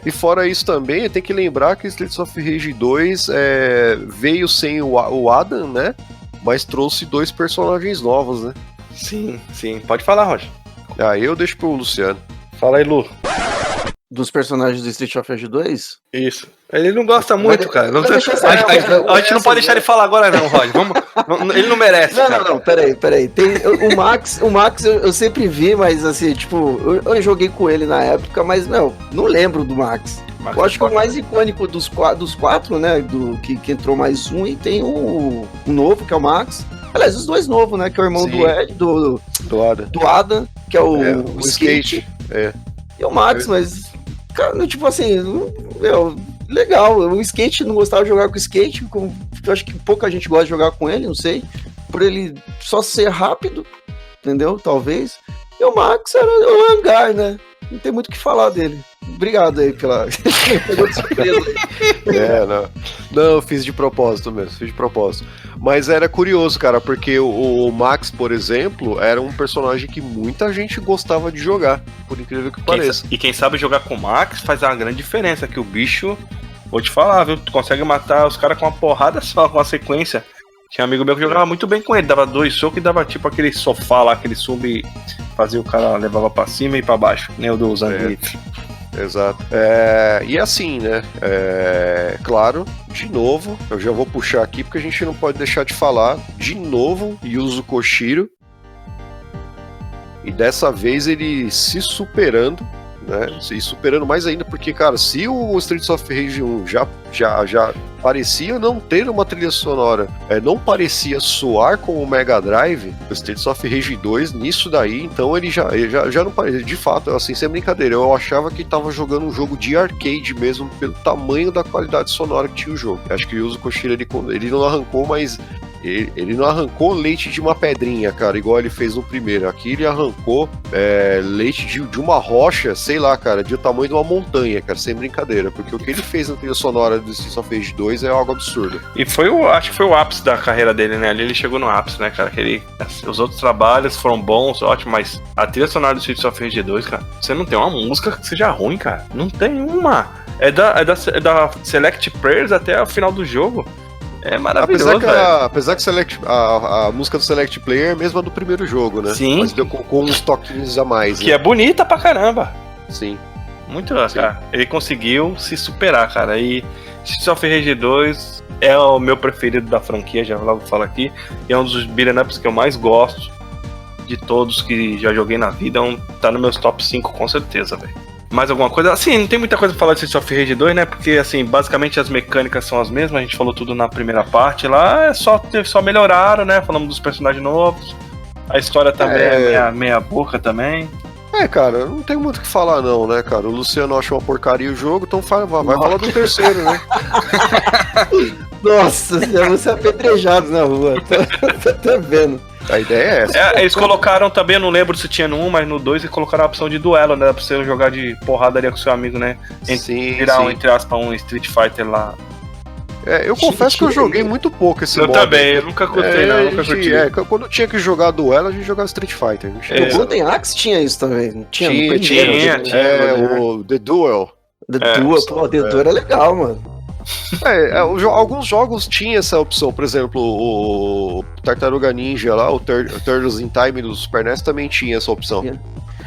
E fora isso também, tem que lembrar que Streets of Rage 2 veio sem o Adam, né? Mas trouxe 2 personagens novos, né? Sim. Pode falar, Roger. Aí eu deixo pro Luciano. Fala aí, Lu. Dos personagens do Street of Rage 2? Isso. Ele não gosta muito, cara. A gente não pode deixar ele falar agora, não, Roger. Ele não merece. Não, peraí. Tem, o Max eu sempre vi, mas assim, tipo, eu joguei com ele na época, mas não lembro do Max. Eu acho que o mais icônico dos 4, né? Que entrou mais um, e tem o novo, que é o Max. Aliás, os 2 novos, né? Que é o irmão do Ed, do Adam, que é o Skate. E o Max, mas, cara, tipo assim, legal. O Skate, não gostava de jogar com o Skate, eu acho que pouca gente gosta de jogar com ele, não sei. Por ele só ser rápido, entendeu? Talvez. E o Max era o hangar, né? Não tem muito o que falar dele. Obrigado aí pela. Pegou de surpresa aí. Não, eu fiz de propósito mesmo, Mas era curioso, cara, porque o Max, por exemplo, era um personagem que muita gente gostava de jogar, por incrível que pareça. E quem sabe jogar com o Max faz uma grande diferença, que o bicho, vou te falar, viu? Tu consegue matar os caras com uma porrada só, com uma sequência. Tinha um amigo meu que jogava muito bem com ele, dava 2 socos e dava tipo aquele sofá lá, que ele sube, fazia o cara, levava pra cima e pra baixo, nem o do Zangief. Exato. E assim, né? Claro, de novo, eu já vou puxar aqui porque a gente não pode deixar de falar. De novo, Yuzo Koshiro. E dessa vez ele se superando, né? E superando mais ainda, porque, cara, se o Streets of Rage 1 já parecia não ter uma trilha sonora, não parecia soar com o Mega Drive, o Streets of Rage 2, nisso daí, então ele já não parecia, de fato, assim, sem brincadeira, eu achava que tava jogando um jogo de arcade mesmo, pelo tamanho da qualidade sonora que tinha o jogo. Acho que o Yuzo Koshiro, ele não arrancou, mas ele não arrancou leite de uma pedrinha, cara, igual ele fez no primeiro. Aqui ele arrancou leite de uma rocha, sei lá, cara, de o tamanho de uma montanha, cara, sem brincadeira, porque o que ele fez na trilha sonora do Streets of Rage 2 é algo absurdo. E acho que foi o ápice da carreira dele, né? Ali ele chegou no ápice, né, cara? Os outros trabalhos foram bons, ótimos, mas a trilha sonora do Streets of Rage 2, cara, você não tem uma música que seja ruim, cara. Não tem uma. É da Select Players até o final do jogo. É maravilhoso, apesar que a música do Select Player é a mesma do primeiro jogo, né? Sim. Mas deu com uns toquinhos a mais. Que é bonita pra caramba. Sim. Muito, cara. Ele conseguiu se superar, cara. E Streets of Rage 2 é o meu preferido da franquia, já logo falo aqui. E é um dos beat'em ups que eu mais gosto de todos que já joguei na vida. Tá nos meus top 5 com certeza, velho. Mais alguma coisa? Assim, não tem muita coisa pra falar de Streets of Rage 2, né? Porque, assim, basicamente as mecânicas são as mesmas. A gente falou tudo na primeira parte lá. Só melhoraram, né? Falamos dos personagens novos. A história também é meia boca também. Cara, não tem muito o que falar não, né, cara? O Luciano acha uma porcaria o jogo, então vai falar do terceiro, né? Nossa, vamos ser apedrejados na rua. Tá vendo? A ideia é essa. Eles colocaram também, eu não lembro se tinha no 1, mas no 2 eles colocaram a opção de duelo, né? Pra você jogar de porradaria com seu amigo, né? Virar entre aspas, um Street Fighter lá. Eu confesso que eu joguei muito pouco esse modo. Eu também, eu nunca curtei, não. Nunca curti. Quando tinha que jogar duelo, a gente jogava Street Fighter. O Golden Axe tinha isso também. Tinha. O The Duel. The Duel, pô, The Duel era legal, mano. Alguns jogos tinham essa opção, por exemplo, o Tartaruga Ninja lá, o Turtles in Time do Super NES também tinha essa opção.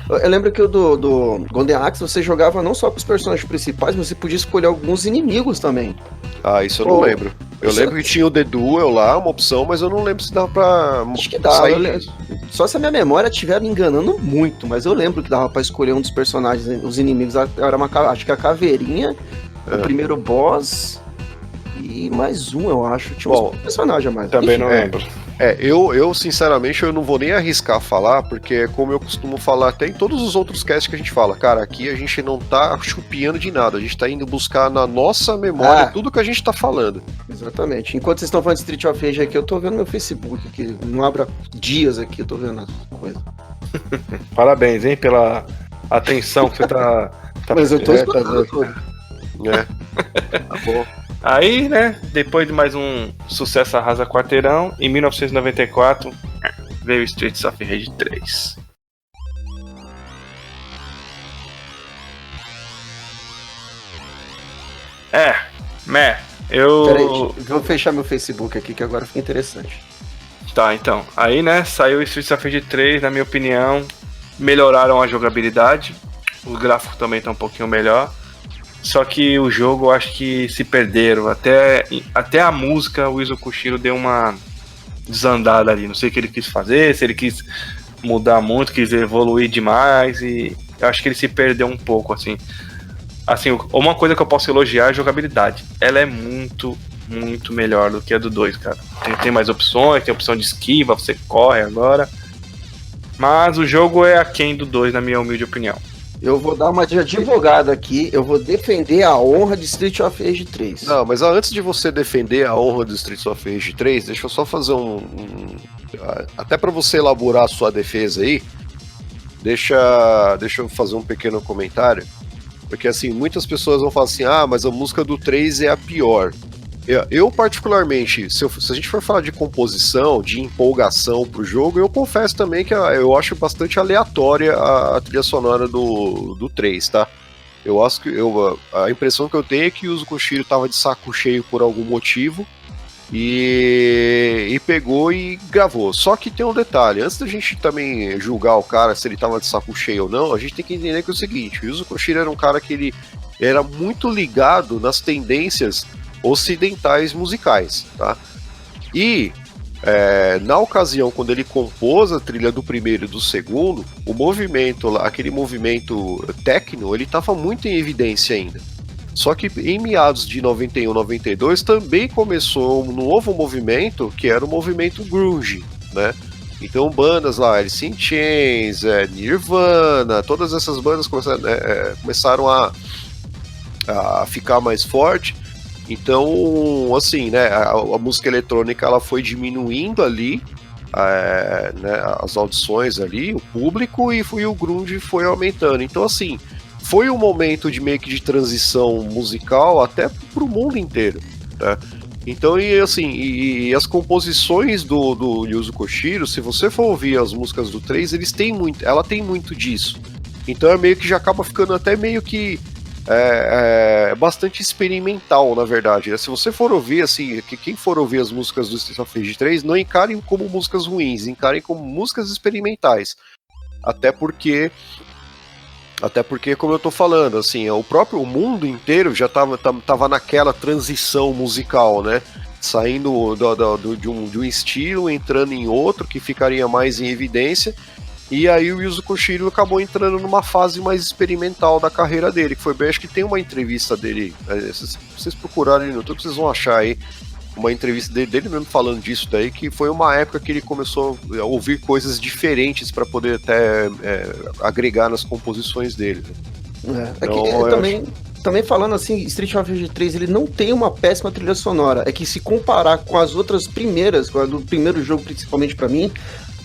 Eu lembro que o do Golden Axe você jogava não só com os personagens principais, mas você podia escolher alguns inimigos também. Ah, isso eu não lembro. Eu lembro que tinha o The Duel lá, uma opção, mas eu não lembro se dava pra acho que dava. Só se a minha memória estiver me enganando muito, mas eu lembro que dava pra escolher um dos personagens, os inimigos. Era acho que a caveirinha, o primeiro boss e mais um, eu acho. Tinha uns personagens a mais. Também não lembro. Eu sinceramente, eu não vou nem arriscar falar, porque é como eu costumo falar até em todos os outros casts que a gente fala, cara, aqui a gente não tá chupiando de nada, a gente tá indo buscar na nossa memória tudo que a gente tá falando. Exatamente. Enquanto vocês estão falando de Street of Rage aqui, eu tô vendo meu Facebook aqui, não abra dias aqui, eu tô vendo as coisas. Parabéns, hein, pela atenção que você tá... Mas eu tô escutando tudo. Tá bom. Aí, né, depois de mais um sucesso arrasa quarteirão, em 1994 veio Streets of Rage 3. Peraí, vou fechar meu Facebook aqui que agora fica interessante. Tá, então, aí, né, saiu Streets of Rage 3, na minha opinião, melhoraram a jogabilidade, o gráfico também tá um pouquinho melhor. Só que o jogo, eu acho que se perderam. Até a música, o Yuzo Koshiro deu uma desandada ali. Não sei o que ele quis fazer, se ele quis mudar muito, quis evoluir demais. E eu acho que ele se perdeu um pouco, assim. Assim, uma coisa que eu posso elogiar é a jogabilidade. Ela é muito, muito melhor do que a do 2, cara. Tem mais opções, tem opção de esquiva, você corre agora. Mas o jogo é aquém do 2, na minha humilde opinião. Eu vou dar uma de advogado aqui, eu vou defender a honra de Street of Rage 3. Não, mas antes de você defender a honra de Street of Rage 3, deixa eu só fazer até pra você elaborar a sua defesa aí, deixa eu fazer um pequeno comentário, porque assim, muitas pessoas vão falar assim, mas a música do 3 é a pior. Eu particularmente, se a gente for falar de composição, de empolgação pro jogo, eu confesso também que eu acho bastante aleatória a trilha sonora do 3, tá? Eu acho que a impressão que eu tenho é que o Yuzo Koshiro tava de saco cheio por algum motivo e pegou e gravou. Só que tem um detalhe, antes da gente também julgar o cara se ele tava de saco cheio ou não, a gente tem que entender que é o seguinte, o Yuzo Koshiro era um cara que ele era muito ligado nas tendências ocidentais musicais, tá? E Na ocasião, quando ele compôs a trilha do primeiro e do segundo, o movimento, aquele movimento techno, ele estava muito em evidência ainda. Só que em meados de 91, 92, também começou um novo movimento, que era o movimento grunge, né? Então bandas lá, Alice in Chains, Nirvana, todas essas bandas começaram a ficar mais forte. Então, assim, né, a música eletrônica ela foi diminuindo ali, né, as audições ali, o público, e o grunge foi aumentando. Então, assim, foi um momento de meio que de transição musical até pro mundo inteiro, né? Então, e assim, e as composições do Yuzo Koshiro, se você for ouvir as músicas do 3, ela tem muito disso. Então é meio que já acaba ficando até meio que bastante experimental, na verdade. Se você for ouvir, assim, quem for ouvir as músicas do Streets of Rage 3, não encarem como músicas ruins, encarem como músicas experimentais. Até porque, como eu tô falando, assim, o mundo inteiro já tava naquela transição musical, né? Saindo de um estilo, entrando em outro que ficaria mais em evidência. E aí o Yuzo Koshiro acabou entrando numa fase mais experimental da carreira dele, que foi bem, acho que tem uma entrevista dele, se vocês procurarem no YouTube, vocês vão achar aí uma entrevista dele mesmo falando disso daí, que foi uma época que ele começou a ouvir coisas diferentes para poder até agregar nas composições dele. Também falando assim, Street of Rage 3, ele não tem uma péssima trilha sonora, é que se comparar com as outras primeiras, com a do primeiro jogo principalmente para mim,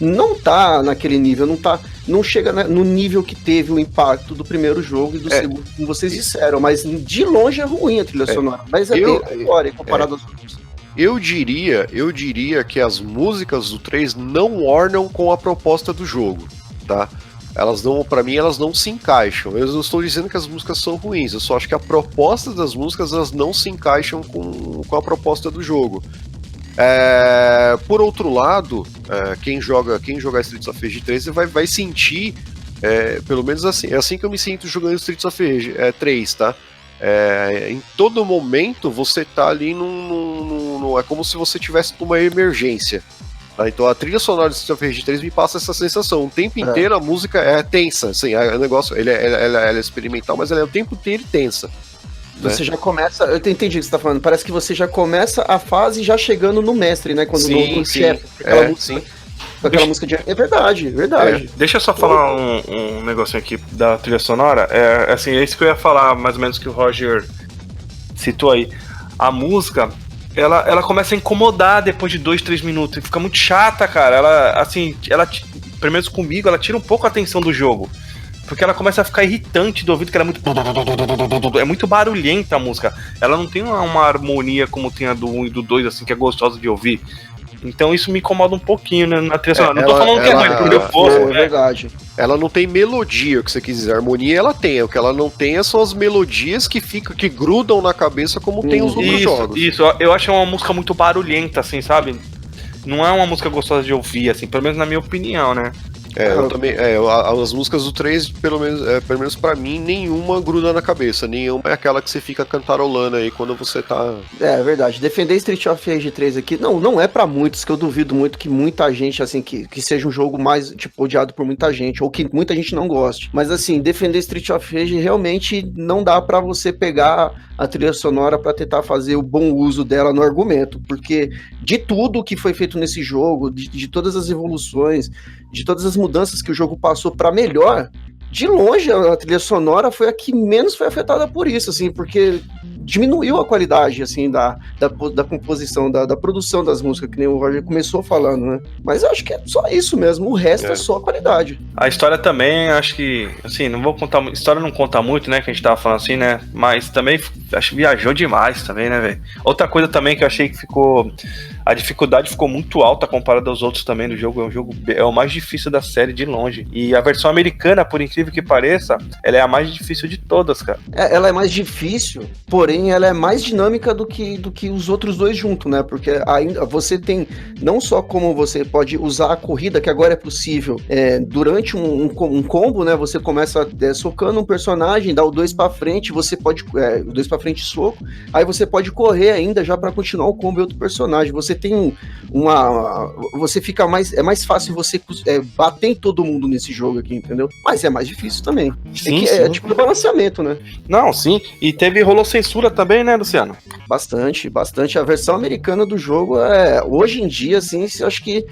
não tá naquele nível, não chega no nível que teve o impacto do primeiro jogo e do segundo, como vocês disseram, mas de longe é ruim a trilha sonora, mas bem agora, comparado aos outros. Eu diria que as músicas do 3 não ornam com a proposta do jogo, tá? Pra mim, elas não se encaixam. Eu não estou dizendo que as músicas são ruins, eu só acho que a proposta das músicas, elas não se encaixam com a proposta do jogo. Por outro lado, quem joga Streets of Rage 3 vai sentir, pelo menos assim, é assim que eu me sinto jogando Streets of Rage 3, tá? Em todo momento você tá ali é como se você tivesse numa emergência, tá? Então a trilha sonora de Streets of Rage 3 me passa essa sensação. O tempo inteiro a música é tensa, assim, o negócio, ela é experimental, mas ela é o tempo inteiro tensa. Você já começa, eu entendi o que você tá falando, parece que você já começa a fase já chegando no mestre, né? Quando no chefe, aquela música de... É verdade. Deixa eu só falar um negocinho aqui da trilha sonora. Assim, é isso que eu ia falar, mais ou menos, que o Roger citou aí. A música, ela começa a incomodar depois de 2-3 minutos, fica muito chata, cara. Ela, pelo menos comigo, ela tira um pouco a atenção do jogo. Porque ela começa a ficar irritante do ouvido, que ela é muito barulhenta a música. Ela não tem uma harmonia como tem a do 1 e do 2, assim, que é gostosa de ouvir. Então isso me incomoda um pouquinho, né, na trilha sonora. Não tô falando que é ruim, porque eu posso. É verdade. Ela não tem melodia, o que você quis dizer. A harmonia ela tem. O que ela não tem são as melodias que grudam na cabeça, como tem os outros jogos. Isso, eu acho uma música muito barulhenta, assim, sabe? Não é uma música gostosa de ouvir, assim, pelo menos na minha opinião, né? Eu também. As músicas do 3, pelo menos pra mim, nenhuma gruda na cabeça. Nenhuma é aquela que você fica cantarolando aí quando você tá. É verdade. Defender Street of Rage 3 aqui, não é pra muitos, que eu duvido muito que muita gente, assim, que seja um jogo mais, tipo, odiado por muita gente, ou que muita gente não goste. Mas, assim, defender Street of Rage realmente não dá pra você pegar a trilha sonora pra tentar fazer o bom uso dela no argumento, porque de tudo que foi feito nesse jogo, de todas as evoluções, de todas as mudanças que o jogo passou para melhor, de longe a trilha sonora foi a que menos foi afetada por isso, assim, porque diminuiu a qualidade, assim, da composição, da produção das músicas, que nem o Roger começou falando, né? Mas eu acho que é só isso mesmo, o resto é só a qualidade. A história também, acho que, assim, não vou contar, história não conta muito, né, que a gente tava falando assim, né, mas também, acho que viajou demais também, né, velho? Outra coisa também que eu achei que a dificuldade ficou muito alta comparada aos outros também do jogo. É o mais difícil da série de longe. E a versão americana, por incrível que pareça, ela é a mais difícil de todas, cara. Ela é mais difícil, porém ela é mais dinâmica do que os outros dois juntos, né? Porque ainda você tem não só como você pode usar a corrida, que agora é possível, durante um combo, né? Você começa socando um personagem, dá o 2 pra frente, você pode o 2 pra frente soco, aí você pode correr ainda já pra continuar o combo e outro personagem. Você você tem você fica mais... É mais fácil você bater em todo mundo nesse jogo aqui, entendeu? Mas é mais difícil também. Sim, é tipo um balanceamento, né? Não, sim. E rolou censura também, né, Luciano? Bastante. A versão americana do jogo hoje em dia, assim, eu acho que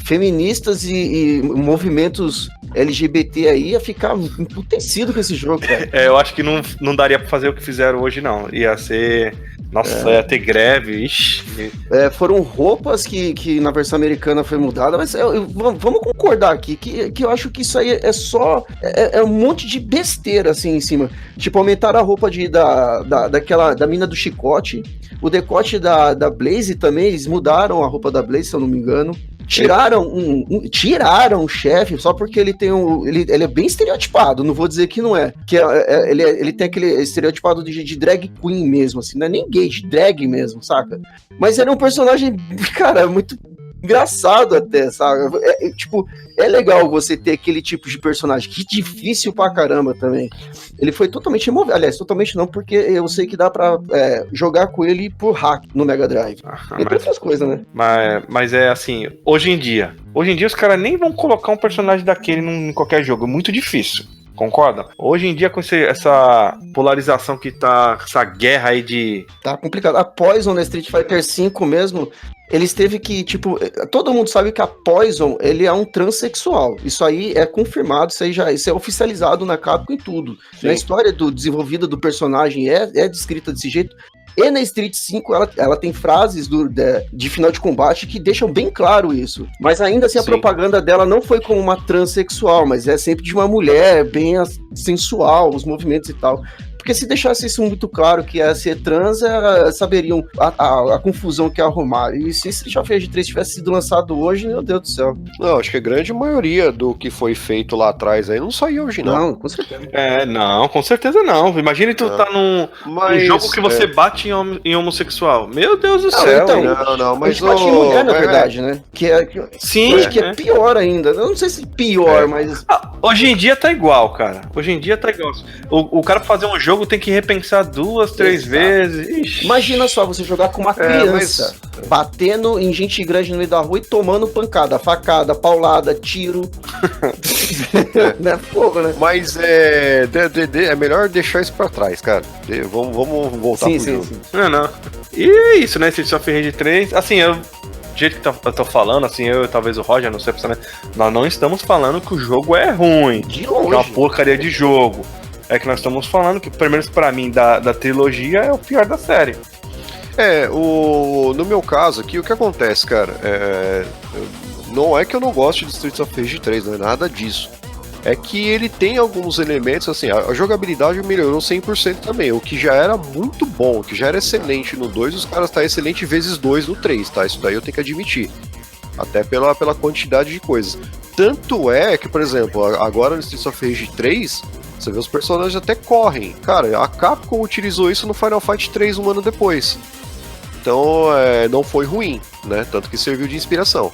feministas e movimentos LGBT aí ia ficar emputecido com esse jogo, cara. Eu acho que não daria pra fazer o que fizeram hoje, não. Ia ser... Nossa, ia ter greve, ixi. Foram roupas que na versão americana foi mudada, mas vamos concordar aqui que eu acho que isso aí é só um monte de besteira assim em cima. Tipo, aumentaram a roupa da mina do chicote, o decote da Blaze também, eles mudaram a roupa da Blaze, se eu não me engano. Tiraram o chefe só porque ele tem ele é bem estereotipado, não vou dizer que não é. Ele tem aquele estereotipado de drag queen mesmo, assim, não é nem gay, de drag mesmo, saca? Mas ele é um personagem, cara, muito engraçado até, sabe? É legal você ter aquele tipo de personagem, que difícil pra caramba também. Ele foi totalmente removido, aliás, totalmente não, porque eu sei que dá pra jogar com ele por hack no Mega Drive. Entre outras coisas, né? Mas é assim, hoje em dia os caras nem vão colocar um personagem daquele em qualquer jogo, é muito difícil. Concorda? Hoje em dia, com essa polarização que tá, essa guerra aí de... Tá complicado. A Poison na Street Fighter V mesmo, eles teve que, todo mundo sabe que a Poison, ele é um transexual. Isso aí é confirmado, isso é oficializado na Capcom e tudo. Sim. Na história desenvolvida do personagem é descrita desse jeito. E na Street 5, ela tem frases de final de combate que deixam bem claro isso. Mas ainda assim, a propaganda dela não foi como uma transexual, mas é sempre de uma mulher bem sensual, os movimentos e tal. Porque se deixasse isso muito claro que ia ser trans, saberiam a confusão que ia arrumar. E se Street of Rage 3 tivesse sido lançado hoje, meu Deus do céu. Não, acho que a grande maioria do que foi feito lá atrás aí não saiu hoje, não. Não, com certeza. Não, com certeza não. Imagina tu tá num jogo que você bate em homossexual. Meu Deus do céu. Então, mas a gente bate em mulher, na verdade, né? Sim. Eu acho que é pior ainda. Eu não sei se pior, mas... Hoje em dia tá igual, cara. Hoje em dia tá igual. O cara pra fazer um jogo tem que repensar 2, 3 vezes. Ixi. Imagina só você jogar com uma criança, batendo em gente grande no meio da rua e tomando pancada, facada, paulada, tiro. Fogo, né? Mas é melhor deixar isso pra trás, cara. Vamos voltar pro jogo. Sim. Não. E é isso, né? Street of Rage 3, assim, do jeito que eu tô falando, assim, eu e talvez o Roger, não sei precisamente, nós não estamos falando que o jogo é ruim. De longe. É uma porcaria de jogo. É que nós estamos falando que, pelo menos pra mim, da trilogia, é o pior da série. No meu caso aqui, o que acontece, cara, não é que eu não goste de Streets of Rage 3, não é nada disso. É que ele tem alguns elementos, assim, a jogabilidade melhorou 100% também, o que já era muito bom, o que já era excelente no 2, os caras tá excelente vezes 2 no 3, tá? Isso daí eu tenho que admitir. Até pela quantidade de coisas. Tanto é que, por exemplo, agora no Streets of Rage 3... Você vê os personagens até correm. Cara, a Capcom utilizou isso no Final Fight 3 um ano depois. Então, não foi ruim, né? Tanto que serviu de inspiração.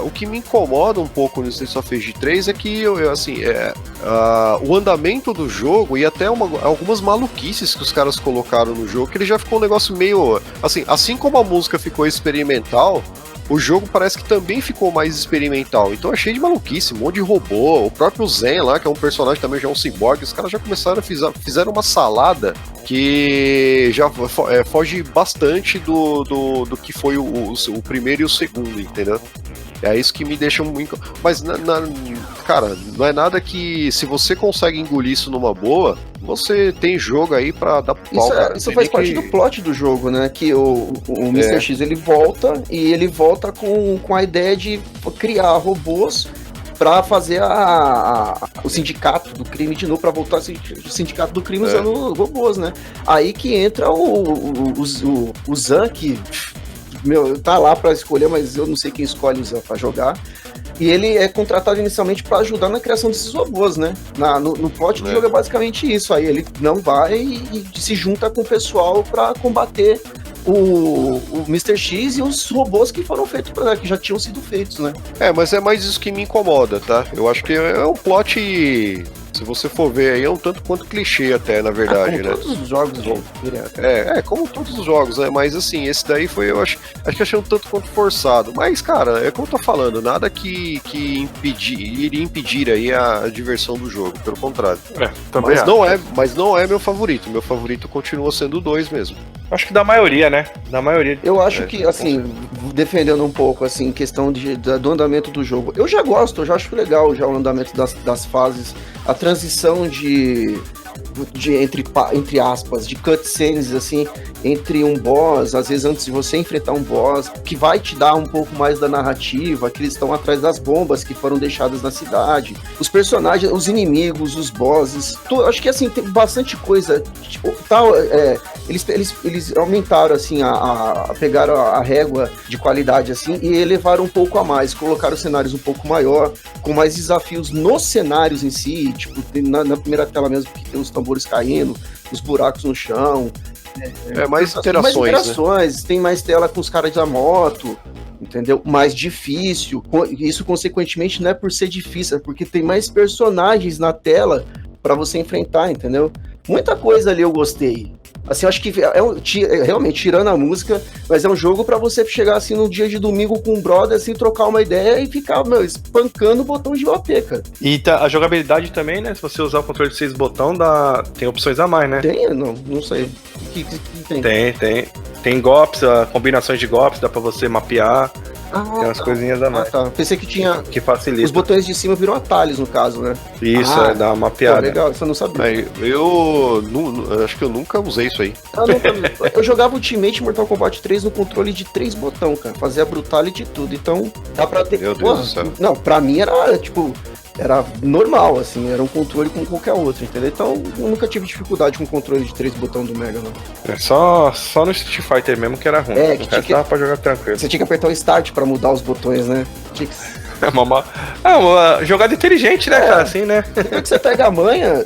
O que me incomoda um pouco no Streets of Rage 3 é que, o andamento do jogo e até algumas maluquices que os caras colocaram no jogo, que ele já ficou um negócio meio... Assim como a música ficou experimental... O jogo parece que também ficou mais experimental. Então é cheio de maluquice, um monte de robô. O próprio Zen lá, que é um personagem também, já é um ciborgue. Os caras já começaram fizeram uma salada que já foge bastante do que foi o primeiro e o segundo, entendeu? É isso que me deixa muito... Mas, cara, não é nada que... Se você consegue engolir isso numa boa, você tem jogo aí pra dar pau, cara. Isso faz parte do plot do jogo, né? Que o Mr. X, ele volta, e ele volta com a ideia de criar robôs pra fazer o sindicato do crime de novo, pra voltar o sindicato do crime usando robôs, né? Aí que entra o Zan, que... tá lá pra escolher, mas eu não sei quem escolhe pra jogar. E ele é contratado inicialmente pra ajudar na criação desses robôs, né? No plot do jogo é basicamente isso. Aí ele não vai e se junta com o pessoal pra combater o Mr. X e os robôs que foram feitos, que já tinham sido feitos, né? Mas é mais isso que me incomoda, tá? Eu acho que é um plot Se você for ver aí, é um tanto quanto clichê até, na verdade, como né? todos os jogos, direto. Como todos os jogos, né? Mas assim, esse daí foi, eu acho que achei um tanto quanto forçado. Mas, cara, é como eu tô falando, nada que iria impedir aí a diversão do jogo, pelo contrário. Também Mas não é meu favorito. Meu favorito continua sendo o 2 mesmo. acho que da maioria, né? Da maioria. Eu acho que, assim, defendendo um pouco, assim, questão do andamento do jogo. Eu já gosto, eu já acho legal já o andamento das fases, a transição entre aspas, de cutscenes, assim, entre um boss, às vezes antes de você enfrentar um boss, que vai te dar um pouco mais da narrativa, que eles estão atrás das bombas que foram deixadas na cidade, os personagens, os inimigos, os bosses, acho que, assim, tem bastante coisa, tipo, eles aumentaram, assim, pegaram a régua de qualidade, assim, e elevaram um pouco a mais, colocaram cenários um pouco maior, com mais desafios nos cenários em si, tipo, na primeira tela mesmo, que tem os tambores caindo, os buracos no chão. Mais interações, né? Tem mais tela com os caras da moto, entendeu? Mais difícil. Isso, consequentemente, não é por ser difícil, é porque tem mais personagens na tela pra você enfrentar, entendeu? Muita coisa ali eu gostei. Assim, eu acho que realmente, tirando a música, mas é um jogo pra você chegar assim num dia de domingo com um brother, assim, trocar uma ideia e ficar, espancando o botão de OP, cara. E a jogabilidade também, né? Se você usar o controle de 6 botão, tem opções a mais, né? Tem? Não sei. O que tem? Tem. Tem golpes, combinações de golpes, dá pra você mapear. Tem umas coisinhas a mais. Tá. Pensei que tinha. Que facilita. Os botões de cima viram atalhos, no caso, né? Isso, dá uma mapeada. Legal, isso eu não sabia. Eu acho que eu nunca usei isso aí. Eu jogava Ultimate Mortal Kombat 3 no controle de 3 botões, cara. Fazia Brutality e tudo. Então, dá pra ter. Meu Deus do céu. Não, pra mim era, tipo. Era normal, assim, era um controle como qualquer outro, entendeu? Então, eu nunca tive dificuldade com o controle de 3 botões do Mega, não. É só no Street Fighter mesmo que era ruim. Que tinha que... dava pra jogar tranquilo. Você tinha que apertar o Start pra mudar os botões, né? Tinha que... Uma jogada inteligente, né, cara? Assim, né? Depois que você pega a manha,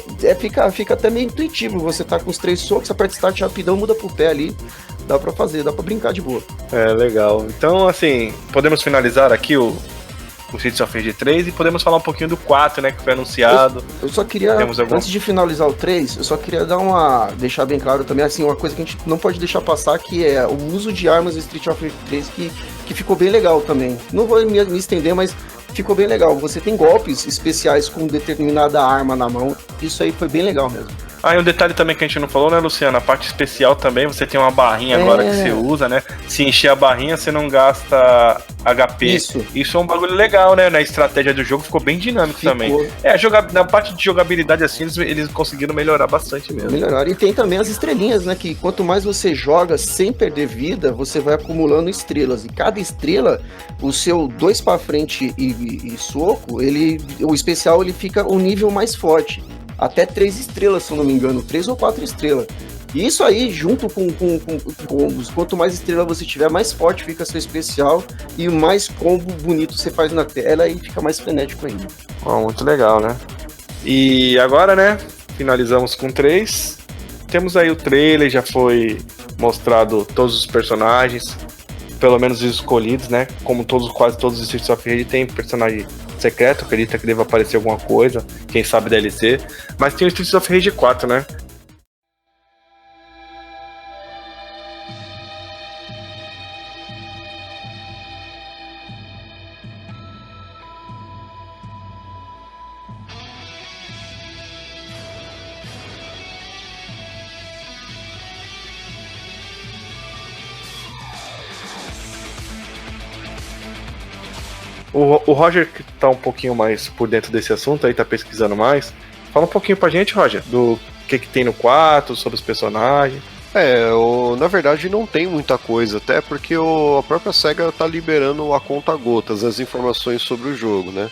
fica até meio intuitivo. Você tá com os 3 socos, você aperta Start rapidão, muda pro pé ali. Dá pra fazer, dá pra brincar de boa. Legal. Então, assim, podemos finalizar aqui o Streets of Rage 3 e podemos falar um pouquinho do 4, né, que foi anunciado. Eu só queria, antes de finalizar o 3, eu só queria deixar bem claro também, assim, uma coisa que a gente não pode deixar passar, que é o uso de armas do Street of Rage 3, que ficou bem legal também. Não vou me estender, mas ficou bem legal. Você tem golpes especiais com determinada arma na mão, isso aí foi bem legal mesmo. E um detalhe também que a gente não falou, né, Luciano? A parte especial também, você tem uma barrinha agora que você usa, né? Se encher a barrinha, você não gasta HP. Isso é um bagulho legal, né? Na estratégia do jogo ficou bem dinâmico também. Na parte de jogabilidade, assim, eles conseguiram melhorar bastante mesmo. Melhorar. E tem também as estrelinhas, né? Que quanto mais você joga sem perder vida, você vai acumulando estrelas. E cada estrela, o seu 2 pra frente e soco, o especial ele fica um nível mais forte. Até 3 estrelas, se eu não me engano, 3 ou 4 estrelas. E isso aí, junto com combos, quanto mais estrela você tiver, mais forte fica seu especial e mais combo bonito você faz na tela e fica mais frenético ainda. Muito legal, né? E agora, né, finalizamos com 3. Temos aí o trailer, já foi mostrado todos os personagens, pelo menos os escolhidos, né? Como quase todos os Streets of Rage tem personagem secreto, acredita que deva aparecer alguma coisa, quem sabe DLC, mas tem o Streets of Rage 4, né? O Roger, que tá um pouquinho mais por dentro desse assunto, aí tá pesquisando mais. Fala um pouquinho pra gente, Roger, do que tem no 4, sobre os personagens. Na verdade não tem muita coisa, até porque a própria SEGA tá liberando a conta-gotas as informações sobre o jogo, né?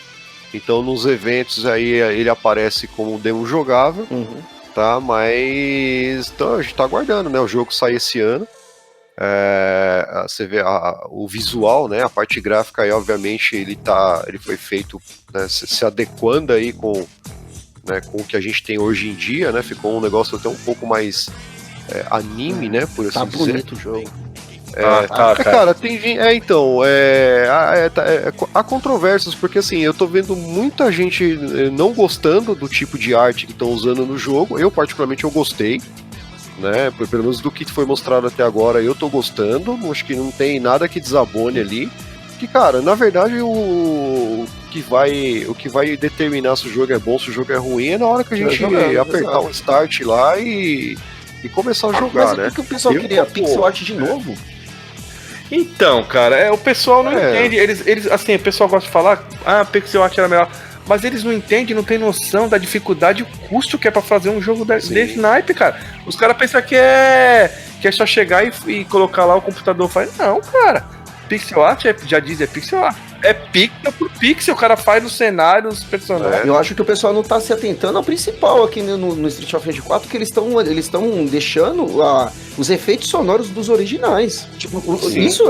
Então nos eventos aí ele aparece como demo jogável, tá? Mas então, a gente tá aguardando, né? O jogo sai esse ano. Você vê o visual, né? A parte gráfica aí, obviamente, ele foi feito, né, se adequando aí com o que a gente tem hoje em dia, né? Ficou um negócio até um pouco mais anime, né? Por assim dizer. Bonito o jogo. Cara, tem gente. Há controvérsias, porque assim, eu tô vendo muita gente não gostando do tipo de arte que estão usando no jogo. Eu, particularmente, eu gostei. Né? Pelo menos do que foi mostrado até agora, eu tô gostando. Acho que não tem nada que desabone ali. Que, cara, na verdade, o que vai determinar se o jogo é bom, se o jogo é ruim, é na hora que a gente apertar o start lá e começar a jogar, né? Mas o que o pessoal queria? Pixel art de novo? Então, cara, o pessoal não entende. Eles, assim, o pessoal gosta de falar, pixel art era melhor. Mas eles não entendem, não tem noção da dificuldade e o custo que é pra fazer um jogo desse naipe, cara. Os caras pensam que é só chegar e colocar lá o computador e faz. Não, cara. Pixel art, já diz, é pixel art. É pixel por pixel, o cara faz nos cenários, os personagens. Eu acho que o pessoal não tá se atentando ao principal aqui no Street of Rage 4, que eles estão deixando os efeitos sonoros dos originais. Tipo,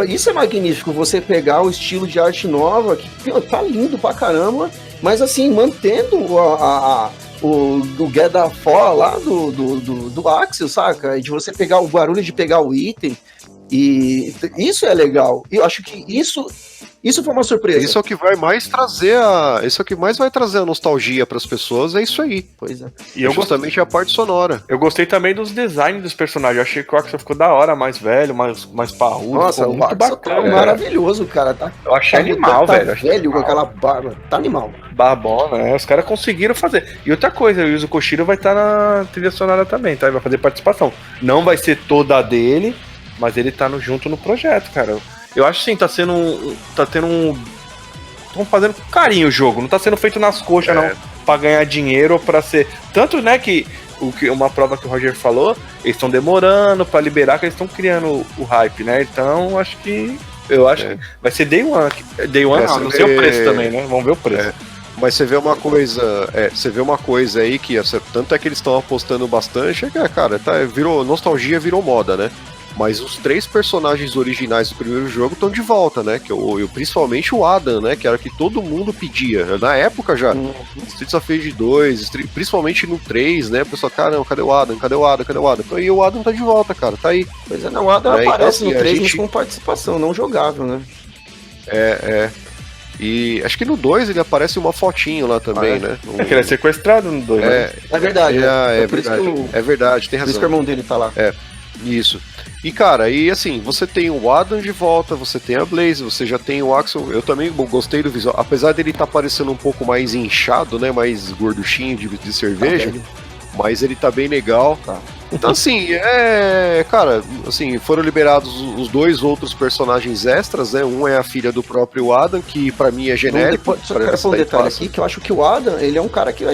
isso é magnífico, você pegar o estilo de arte nova, que tá lindo pra caramba, mas assim, mantendo o Get the Fall lá do Axel, saca? De você pegar o barulho de pegar o item. E isso é legal. Eu acho que isso foi uma surpresa. Isso é o que vai mais trazer a nostalgia para as pessoas, é isso aí. Pois é. E eu justamente a parte sonora. Eu gostei também dos designs dos personagens. Eu achei que o Axel ficou da hora, mais velho, mais parrudo. Nossa, o muito Axel bacana. Tá maravilhoso, cara. Eu achei animal, velho. Tá velho com aquela barba. Tá animal. Barbona, né? Os caras conseguiram fazer. E outra coisa, o Yuzo Koshiro vai estar na trilha sonora também, tá? Ele vai fazer participação. Não vai ser toda a dele, mas ele tá junto no projeto, cara. Eu acho assim, tá tendo um. Estão fazendo com carinho o jogo, não tá sendo feito nas coxas, não, pra ganhar dinheiro ou pra ser. Tanto, né, que uma prova que o Roger falou, eles estão demorando pra liberar, que eles estão criando o hype, né? Então, eu acho que vai ser Day One. Day One, não sei o preço também, né? Vamos ver o preço. Mas você vê uma coisa aí que tanto é que eles estão apostando bastante, cara, nostalgia virou moda, né? Mas os 3 personagens originais do primeiro jogo estão de volta, né? Que principalmente o Adam, né? Que era o que todo mundo pedia. Na época já, Streets of Rage 2, principalmente no 3, né? O pessoal, caramba, cadê o Adam? Cadê o Adam? Cadê o Adam? E o Adam tá de volta, cara, tá aí. Pois é, não, o Adam aparece no 3, mas com participação, não jogável, né? E acho que no 2 ele aparece uma fotinho lá também, né? É que ele é sequestrado no 2, né? É verdade. É verdade, tem razão. Por isso que o irmão dele tá lá. Isso. E cara, assim, você tem o Adam de volta, você tem a Blaze, você já tem o Axel. Eu também gostei do visual, apesar dele tá parecendo um pouco mais inchado, né? Mais gorduchinho de cerveja. Mas ele tá bem legal. Tá. Então assim, cara, assim, foram liberados os 2 outros personagens extras, né? Um é a filha do próprio Adam, que pra mim é genérico. Só quero falar um detalhe aqui, que eu acho que o Adam, ele é um cara que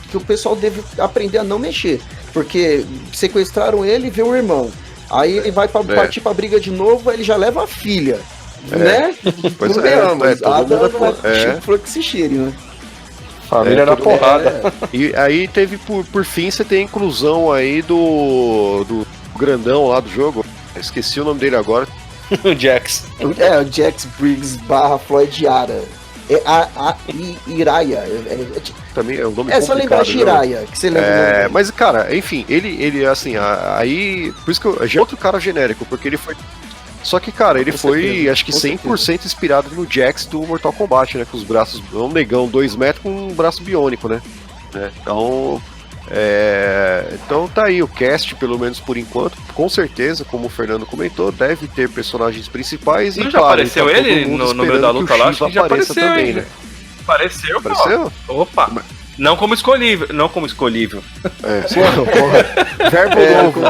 que o pessoal deve aprender a não mexer. Porque sequestraram ele e vê o irmão. Aí ele vai partir pra briga de novo, aí ele já leva a filha. Né? Pois Adam tipo Fluxishiri, né? Família da porrada. E aí teve, por fim, você tem a inclusão aí do grandão lá do jogo. Esqueci o nome dele agora. O Jax. O Jax Briggs / Floyd Yara. Iraya. Também é um nome complicado. É só lembrar de Iraya, que você lembra. Mas, cara, enfim, ele assim, aí. Por isso que já é outro cara genérico, porque ele foi. Só que, cara, ele foi, acho que 100% inspirado no Jax do Mortal Kombat, né? Com os braços. Um negão, 2 metros com um braço biônico, né? Então. Então tá aí o cast, pelo menos por enquanto. Com certeza, como o Fernando comentou, deve ter personagens principais. Não, e já claro, apareceu tá ele no meio da luta lá? Acho que já apareceu também, né? Apareceu? Opa! Não como escolhível. Verbo novo.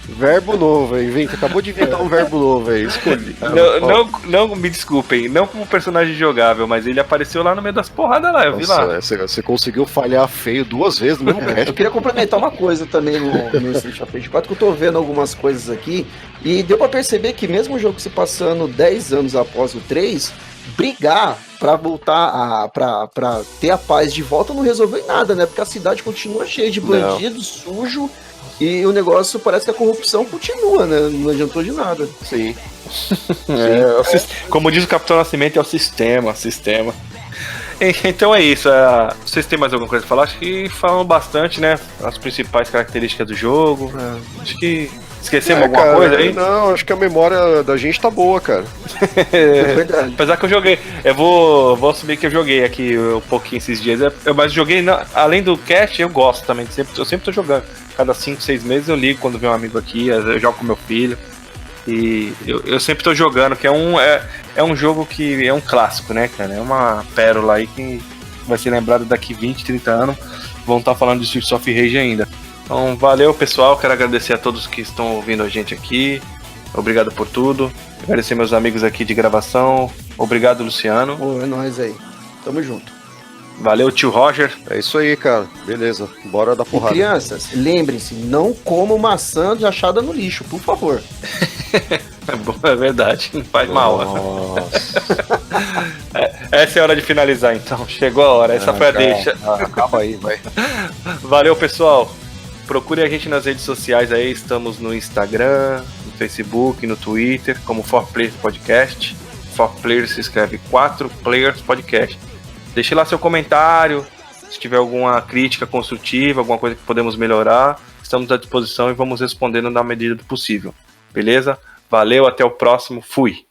Verbo novo, acabou de inventar um verbo novo aí, escolhi. Não, me desculpem, não como personagem jogável, mas ele apareceu lá no meio das porradas lá, eu vi lá. Você conseguiu falhar feio 2 vezes no mesmo cast. Eu queria complementar uma coisa também no Street of Rage 4, que eu tô vendo algumas coisas aqui, e deu pra perceber que mesmo o jogo se passando 10 anos após o 3, brigar pra voltar pra ter a paz de volta não resolveu em nada, né? Porque a cidade continua cheia de bandidos, sujo. E o negócio parece que a corrupção continua, né? Não adiantou de nada. Sim. Como diz o Capitão Nascimento, é o sistema. Então é isso. Vocês têm mais alguma coisa pra falar? Acho que falam bastante, né? As principais características do jogo. Acho que Esquecemos alguma coisa aí? Não, acho que a memória da gente tá boa, cara. É verdade. Apesar que eu joguei, eu vou assumir que eu joguei aqui um pouquinho esses dias, mas joguei, além do cast, eu gosto também, eu sempre tô jogando. Cada 5, 6 meses eu ligo quando vem um amigo aqui, eu jogo com meu filho. E eu sempre tô jogando, que é um jogo que é um clássico, né, cara? É uma pérola aí que vai ser lembrado daqui 20, 30 anos. Vão estar falando de Streets of Rage ainda. Então, valeu, pessoal. Quero agradecer a todos que estão ouvindo a gente aqui. Obrigado por tudo. Agradecer meus amigos aqui de gravação. Obrigado, Luciano. Pô, é nóis aí. Tamo junto. Valeu, tio Roger. É isso aí, cara. Beleza. Bora dar E porrada. crianças, lembrem-se, não comam maçã achada no lixo, por favor. É verdade, não faz mal. Nossa. Essa é a hora de finalizar, então. Chegou a hora, essa foi a deixa. Acaba aí, vai. Valeu, pessoal. Procure a gente nas redes sociais aí. Estamos no Instagram, no Facebook, no Twitter, como 4Players Podcast. 4Players se escreve 4Players Podcast. Deixe lá seu comentário. Se tiver alguma crítica construtiva, alguma coisa que podemos melhorar, estamos à disposição e vamos respondendo na medida do possível. Beleza? Valeu, até o próximo. Fui!